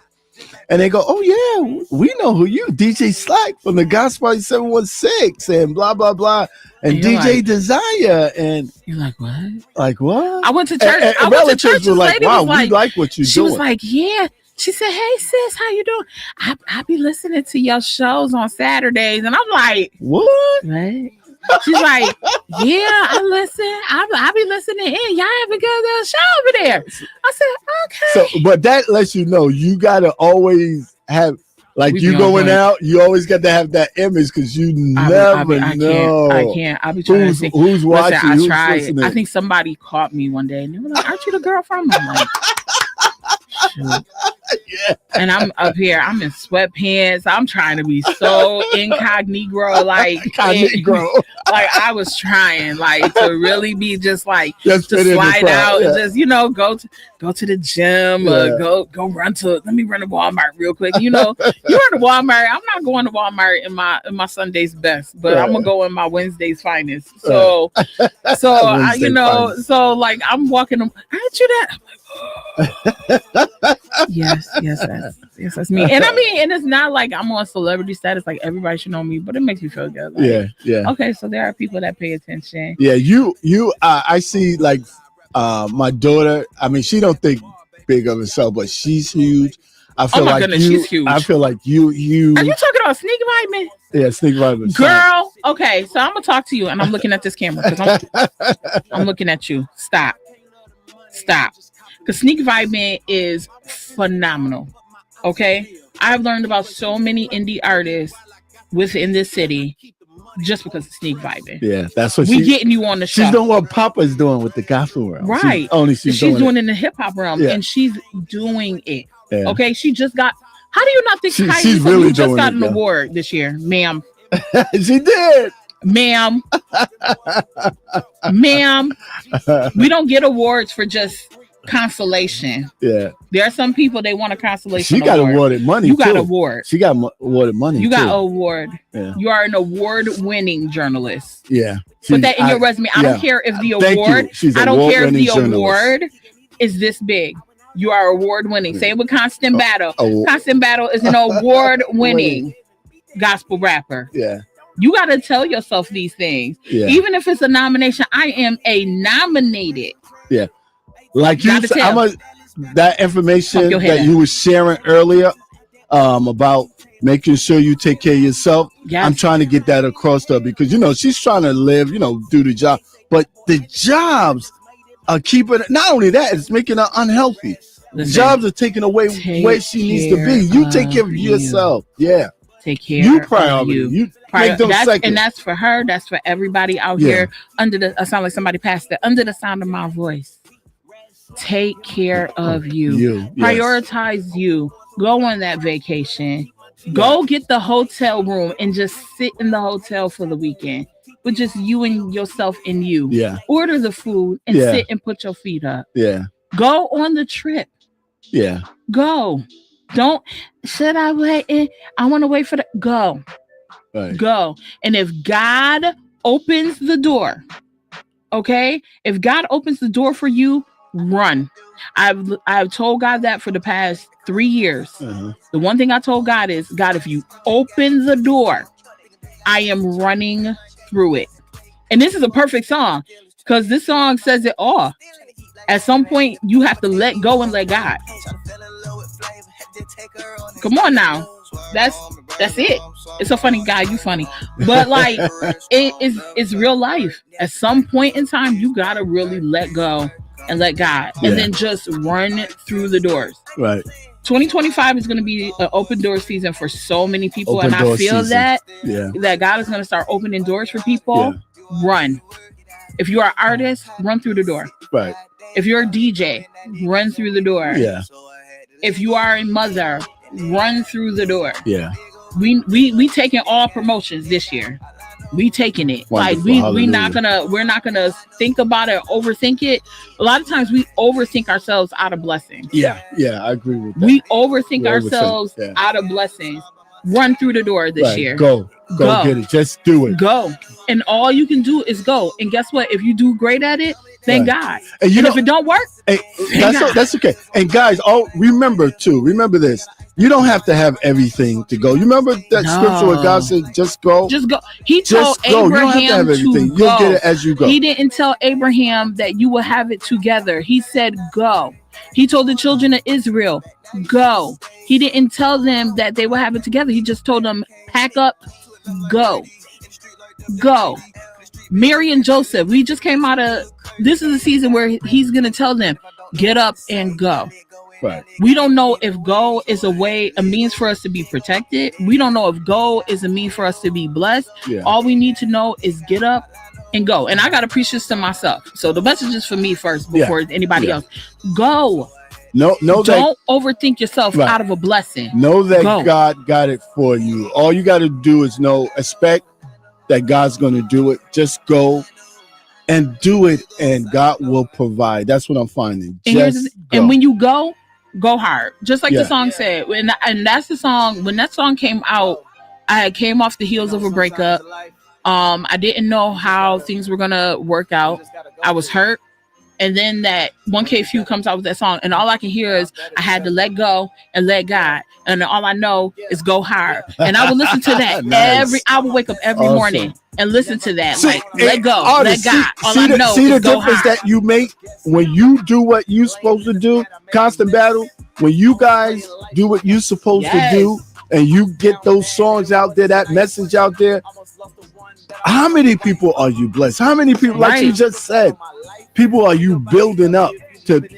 Speaker 3: and they go, "Oh yeah, we know who you, DJ Slack from the Gospel 716, and blah blah blah, and DJ like, Desire." And
Speaker 4: you're like, "What?
Speaker 3: Like what?"
Speaker 4: I went to church. I went to church.
Speaker 3: Was like, "Wow, we like what you're doing."
Speaker 4: She was like, "Yeah." She said, "Hey sis, how you doing? I be listening to your shows on Saturdays," and I'm like,
Speaker 3: "What?"
Speaker 4: She's like, "Yeah, I listen. I be listening in. Y'all have a good show over there." I said, "Okay."
Speaker 3: So, but that lets you know you gotta always have Like
Speaker 4: We
Speaker 3: you
Speaker 4: be on
Speaker 3: going
Speaker 4: point.
Speaker 3: out, you always got to have that image because you never know.
Speaker 4: I can't. I be trying to think.
Speaker 3: Who's watching?
Speaker 4: Listen, I
Speaker 3: who's
Speaker 4: tried.
Speaker 3: listening?
Speaker 4: I think somebody caught me one day and they were like, "Aren't you the girl from?" I'm like, shoot.
Speaker 3: Yeah.
Speaker 4: And I'm up here. I'm in sweatpants. I'm trying to be so incognito, like like I was trying, like to really be just like
Speaker 3: Just
Speaker 4: to
Speaker 3: fit in the
Speaker 4: slide
Speaker 3: crowd,
Speaker 4: out and
Speaker 3: yeah.
Speaker 4: just go to the gym
Speaker 3: Yeah.
Speaker 4: or go run to. Let me run to Walmart real quick. You run to Walmart. I'm not going to Walmart in my Sunday's best, but I'm gonna go in my Wednesday's finest. So
Speaker 3: Wednesday finest.
Speaker 4: so like I'm walking. Aren't you that? Yes, that's me. And I mean, and it's not like I'm on celebrity status, like everybody should know me, but it makes me feel good. Like,
Speaker 3: Yeah.
Speaker 4: okay, so there are people that pay attention.
Speaker 3: Yeah, I see like my daughter. I mean, she don't think big of herself, but she's huge. I feel
Speaker 4: my
Speaker 3: like
Speaker 4: goodness, she's huge.
Speaker 3: I feel like you.
Speaker 4: Are you talking about Sneak Vitamin?
Speaker 3: Yeah, Sneak Vitamin.
Speaker 4: Girl, okay, so I'm gonna talk to you, and I'm looking at this camera because I'm looking at you. Stop. Because Sneak Vitamin is phenomenal. Okay, I've learned about so many indie artists within this city just because of Sneak Vitamin.
Speaker 3: Yeah, that's what
Speaker 4: we getting you on the show.
Speaker 3: She's doing what Papa's doing with the gospel realm,
Speaker 4: right? She's doing it in the hip hop realm, and she's doing it. Yeah. Okay, she just got. How do you not think
Speaker 3: she's really
Speaker 4: just got an award this year, ma'am?
Speaker 3: She did,
Speaker 4: ma'am. Ma'am, we don't get awards for just consolation.
Speaker 3: Yeah,
Speaker 4: there are some people they want a consolation.
Speaker 3: She got awarded money.
Speaker 4: You got award.
Speaker 3: She got awarded money.
Speaker 4: You got award.
Speaker 3: Yeah.
Speaker 4: You are an award-winning journalist.
Speaker 3: Yeah,
Speaker 4: put that in your resume. I don't care if the award. I don't care if the award is this big. You are award-winning. Same with Constant Battle. Constant Battle is an award-winning gospel rapper.
Speaker 3: Yeah.
Speaker 4: You got to tell yourself these things. Yeah. Even if it's a nomination, I am a nominated.
Speaker 3: Yeah. Like you said, that information that you were sharing earlier about making sure you take care of yourself. Yes. I'm trying to get that across to her because, she's trying to live, do the job. But the jobs are keeping, not only that, it's making her unhealthy. Listen, jobs are taking away where she needs to be. You take care of yourself. Yeah.
Speaker 4: Take care of you.
Speaker 3: You make them second.
Speaker 4: And that's for her. That's for everybody out here under I sound like somebody passed it. Under the sound of my voice. Take care of you. Prioritize you. Go on that vacation. Go get the hotel room and just sit in the hotel for the weekend. With just you and yourself and you.
Speaker 3: Yeah.
Speaker 4: Order the food and sit and put your feet up.
Speaker 3: Yeah.
Speaker 4: Go on the trip.
Speaker 3: Yeah.
Speaker 4: Go. Don't. Should I wait? I want to wait for the. Go.
Speaker 3: Right.
Speaker 4: Go. And if God opens the door, okay? If God opens the door for you, run. I've told God that for the past 3 years. Uh-huh. The one thing I told God is, God, if you open the door, I am running through it. And this is a perfect song because this song says it all. At some point, you have to let go and let God. Come on now. That's it. It's a funny guy. You funny. But like, it's real life. At some point in time, you got to really let go and let God. And then just run through the doors.
Speaker 3: Right.
Speaker 4: 2025 is going to be an open door season for so many people. And I feel that God is going to start opening doors for people. Yeah. Run. If you are an artist, run through the door.
Speaker 3: Right.
Speaker 4: If you're a DJ, run through the door.
Speaker 3: Yeah.
Speaker 4: If you are a mother, run through the door.
Speaker 3: Yeah.
Speaker 4: We taking all promotions this year. We taking it. Wonderful. Like we're not gonna think about it, overthink it. A lot of times we overthink ourselves out of blessings.
Speaker 3: Yeah, I agree with that.
Speaker 4: We overthink ourselves out of blessings. Run through the door this year.
Speaker 3: Go get it. Just do it.
Speaker 4: Go. And all you can do is go. And guess what? If you do great at it, thank God. And if it don't work,
Speaker 3: that's okay. And guys, remember this. You don't have to have everything to go. You remember that scripture where God said, just go?
Speaker 4: Just go. He told Abraham to
Speaker 3: You'll get it as you go.
Speaker 4: He didn't tell Abraham that you will have it together. He said, go. He told the children of Israel, go. He didn't tell them that they will have it together. He just told them, pack up, go. Go. Mary and Joseph, we just came out of, this is a season where he's going to tell them, get up and go.
Speaker 3: Right.
Speaker 4: We don't know if go is a means for us to be protected. We don't know if go is a means for us to be blessed.
Speaker 3: Yeah.
Speaker 4: All we need to know is get up and go. And I got to preach this to myself. So the message is for me first before anybody else. Go.
Speaker 3: Don't
Speaker 4: overthink yourself out of a blessing.
Speaker 3: Know that God got it for you. All you got to do is expect that God's going to do it. Just go and do it, and God will provide. That's what I'm finding.
Speaker 4: And when you go hard. Just like the song said. And that's the song. When that song came out, I came off the heels of a breakup. I didn't know how things were going to work out. I was hurt. And then that 1K Few comes out with that song, and all I can hear is I had to let go and let God, and all I know is go hard. And I would listen to that I would wake up every morning and listen to that. Let go, let God. All I know
Speaker 3: see
Speaker 4: is
Speaker 3: the
Speaker 4: go
Speaker 3: difference
Speaker 4: hard.
Speaker 3: that you make when you do what you're supposed to do. Constant battle. When you guys do what you're supposed to do, and you get those songs out there, that message out there. How many people are you blessed? How many people, like you just said, people are you building up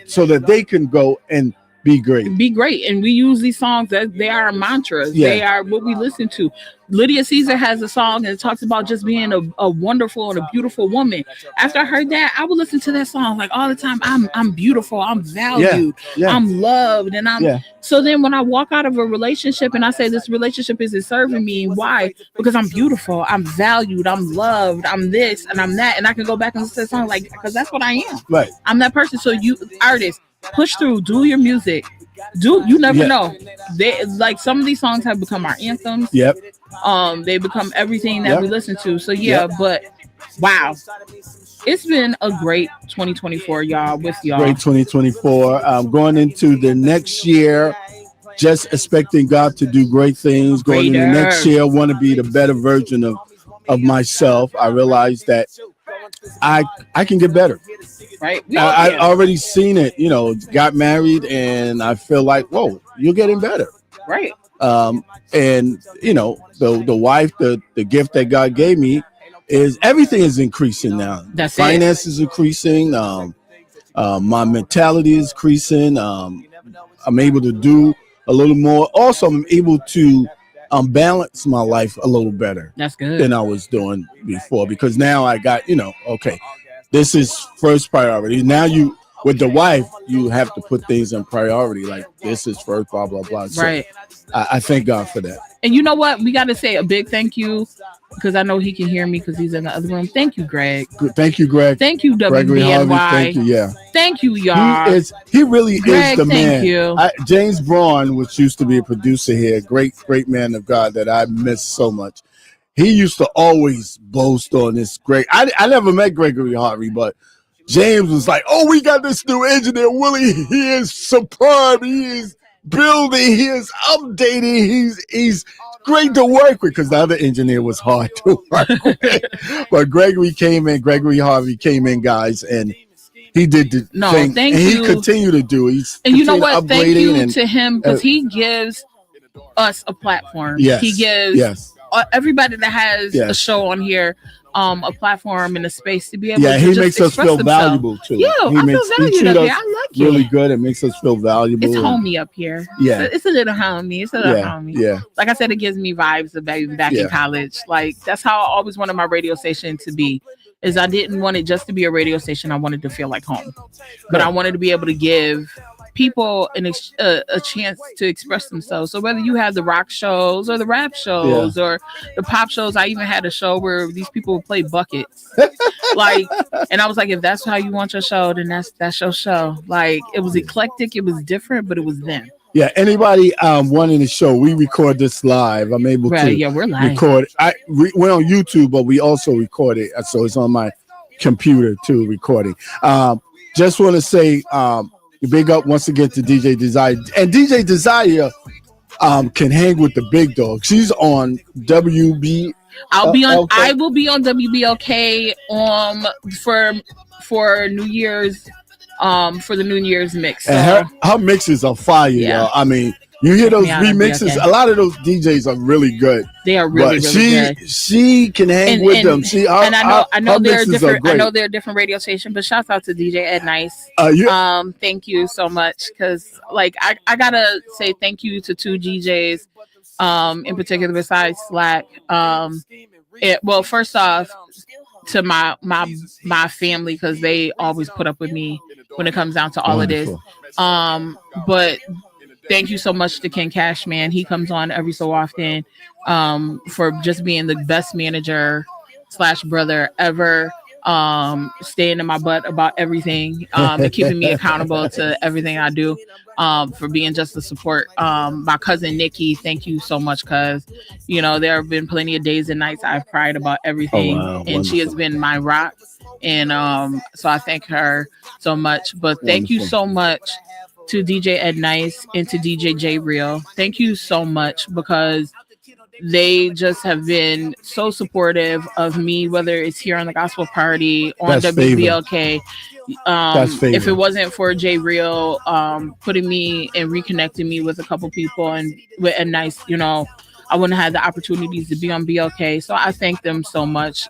Speaker 3: so that they can go and be great?
Speaker 4: And we use these songs that they are mantras. They are what we listen to. Lydia Caesar has a song and it talks about just being a wonderful and a beautiful woman. After I heard that, I would listen to that song like all the time. I'm beautiful, I'm valued, I'm loved, and so then when I walk out of a relationship and I say this relationship isn't serving me, why? Because I'm beautiful, I'm valued, I'm loved, I'm this and I'm that, and I can go back and listen to the song because that's what I am.
Speaker 3: Right.
Speaker 4: I'm that person. So you artists, push through, do your music. You never know. They like some of these songs have become our anthems.
Speaker 3: Yep.
Speaker 4: They become everything that we listen to. So but wow. It's been a great 2024, y'all, with y'all.
Speaker 3: Great 2024. Going into the next year, just expecting God to do great things. Going into the next year, I want to be the better version of myself. I realize that I can get better.
Speaker 4: Right.
Speaker 3: I already seen it, got married, and I feel like, whoa, you're getting better.
Speaker 4: Right.
Speaker 3: And the wife, the gift that God gave me is everything is increasing now.
Speaker 4: That's
Speaker 3: Finance is increasing. My mentality is increasing. I'm able to do a little more. Also, I'm able to balance my life a little better.
Speaker 4: That's good.
Speaker 3: Than I was doing before, because now I got, okay, this is first priority. Now with the wife, you have to put things in priority. Like this is first, blah, blah, blah. So
Speaker 4: right.
Speaker 3: I thank God for that.
Speaker 4: And you know what? We got to say a big thank you because I know he can hear me because he's in the other room. Thank you, Greg.
Speaker 3: Thank you, Greg.
Speaker 4: Thank you, WBNY.
Speaker 3: Thank you. Yeah.
Speaker 4: Thank you, y'all.
Speaker 3: He really
Speaker 4: Greg,
Speaker 3: is the man.
Speaker 4: Thank you.
Speaker 3: James Braun, which used to be a producer here, great man of God that I miss so much. He used to always boast on this great. I never met Gregory Harvey, but James was like, "Oh, we got this new engineer, Willie. He is superb. He is building. He is updating. He's great to work with." Because the other engineer was hard to work with. But Gregory Harvey came in, guys, and he did the thing.
Speaker 4: Thank
Speaker 3: and
Speaker 4: you.
Speaker 3: He continued to do.
Speaker 4: And you know what? Thank you to him because he gives us a platform.
Speaker 3: Yes.
Speaker 4: He gives everybody that has a show on here a platform and a space to be able to
Speaker 3: he makes us feel valuable too.
Speaker 4: Yeah, I feel valued up here. I like it.
Speaker 3: Really good. It makes us feel valuable.
Speaker 4: It's homey up here.
Speaker 3: Yeah.
Speaker 4: It's a little homey. It's a little homey.
Speaker 3: Yeah.
Speaker 4: Like I said, it gives me vibes of back in college. Like that's how I always wanted my radio station to be. Is I didn't want it just to be a radio station. I wanted to feel like home. But I wanted to be able to give people a chance to express themselves. So whether you have the rock shows or the rap shows or the pop shows, I even had a show where these people would play buckets. And I was like, if that's how you want your show, then that's your show. Like it was eclectic, it was different, but it was them.
Speaker 3: Yeah, anybody wanting the show, we record this live. I'm able to
Speaker 4: we're live.
Speaker 3: Record. We're on YouTube, but we also record it. So it's on my computer too, recording. Just want to say big up once again to DJ Desire. And DJ Desire can hang with the big dogs. She's on WB.
Speaker 4: I will be on WBLK for New Year's for the New Year's mix. So.
Speaker 3: And her mixes are fire, y'all. I mean, You hear those
Speaker 4: me out on
Speaker 3: remixes?
Speaker 4: BLK.
Speaker 3: A lot of those DJs are really good.
Speaker 4: They are really,
Speaker 3: But
Speaker 4: really good.
Speaker 3: she can hang with them.
Speaker 4: And I know
Speaker 3: her
Speaker 4: they're
Speaker 3: mixes are
Speaker 4: different. I
Speaker 3: great.
Speaker 4: know they're a different radio station, but shouts out to DJ Ed Nice. Thank you so much, because like I gotta say thank you to two DJs, in particular besides Slack. Well, first off, to my family, because they always put up with me when it comes down to all
Speaker 3: Wonderful.
Speaker 4: of this. But thank you so much to Ken Cashman. He comes on every so often, for just being the best manager / brother ever, staying in my butt about everything, and keeping me accountable to everything I do, for being just the support. My cousin Nikki, thank you so much, because there have been plenty of days and nights I've cried about everything, and she has been my rock. And so I thank her so much. But thank you so much to DJ Ed Nice and to DJ J Real. Thank you so much, because they just have been so supportive of me, whether it's here on the Gospel Party, on WBLK. If it wasn't for J Real putting me and reconnecting me with a couple people and with Ed Nice, I wouldn't have had the opportunities to be on BLK. So I thank them so much.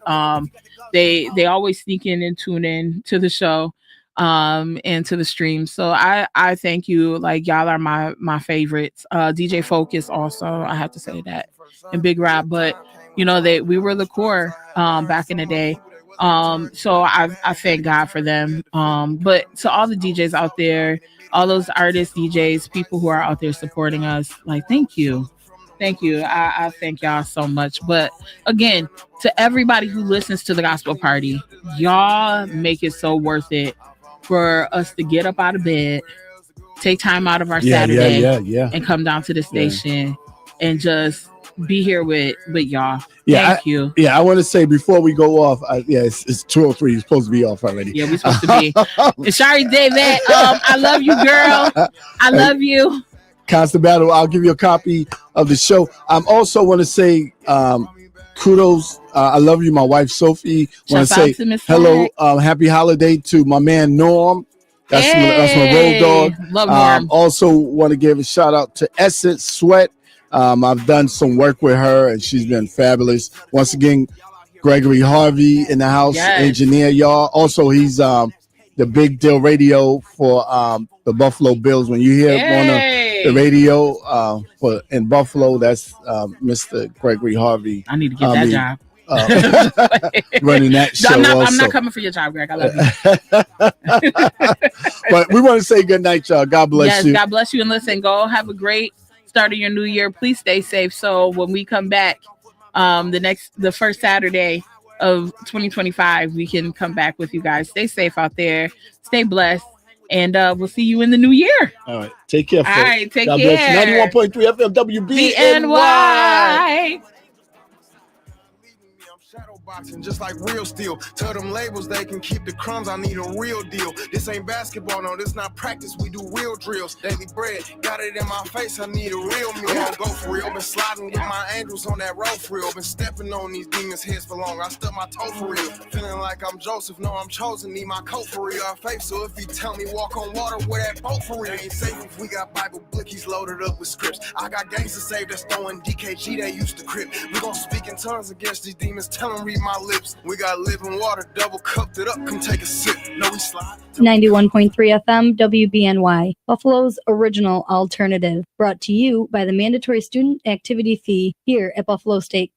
Speaker 4: They always sneak in and tune in to the show, and to the stream. So I thank you. Like, y'all are my favorites. DJ Focus also, I have to say that, and Big Rob. But we were the core back in the day. So I thank God for them. But to all the DJs out there, all those artists, DJs, people who are out there supporting us, like, thank you. Thank you. I thank y'all so much. But again, to everybody who listens to the Gospel Party, y'all make it so worth it for us to get up out of bed, take time out of our Saturday, and come down to the station and just be here with y'all. Thank you.
Speaker 3: Yeah, I want to say before we go off, it's 2:03. You're supposed to be off already.
Speaker 4: Yeah, we're supposed to be. And sorry, David. I love you, girl. I love you.
Speaker 3: Constant Battle. I'll give you a copy of the show. I also want to say kudos. I love you, my wife Sophie. Want to say hello, happy holiday to my man Norm. That's my road dog.
Speaker 4: Love Norm.
Speaker 3: Also want to give a shout out to Essence Sweat. I've done some work with her, and she's been fabulous. Once again, Gregory Harvey in the house, engineer, y'all. Also, he's the Big Deal Radio for the Buffalo Bills. When you hear him on the radio in Buffalo, that's Mr. Gregory Harvey.
Speaker 4: I need to get that job.
Speaker 3: Running that show.
Speaker 4: I'm not coming for your job, Greg. I love you.
Speaker 3: But we want to say good night, y'all. God bless you.
Speaker 4: God bless you. And listen, go have a great start of your new year. Please stay safe. So when we come back, the first Saturday of 2025, we can come back with you guys. Stay safe out there. Stay blessed. And we'll see you in the new year.
Speaker 3: All right. Take care, folks.
Speaker 4: All right. Take
Speaker 3: God
Speaker 4: care.
Speaker 3: 91.3 FM WBNY.
Speaker 4: BNY.
Speaker 5: Boxing just like real steel. Tell them labels they can keep the crumbs. I need a real deal. This ain't basketball, no, this not practice. We do real drills. Daily bread, got it in my face. I need a real meal. I go for real. Been sliding with my angels on that road for real. Been stepping on these demons' heads for long. I stuck my toe for real. Feeling like I'm Joseph. No, I'm chosen. Need my coat for real. I faith. So if he tell me walk on water, wear that boat for real. Ain't safe if we got Bible blickies loaded up with scripts. I got gangsters saved that's throwing DKG. They used to crip. We gon' speak in tongues against these demons. Tell them read my lips. We got living water, double cupped it up. Come take a sip. No, we slide.
Speaker 6: 91.3 FM WBNY, Buffalo's original alternative. Brought to you by the mandatory student activity fee here at Buffalo State.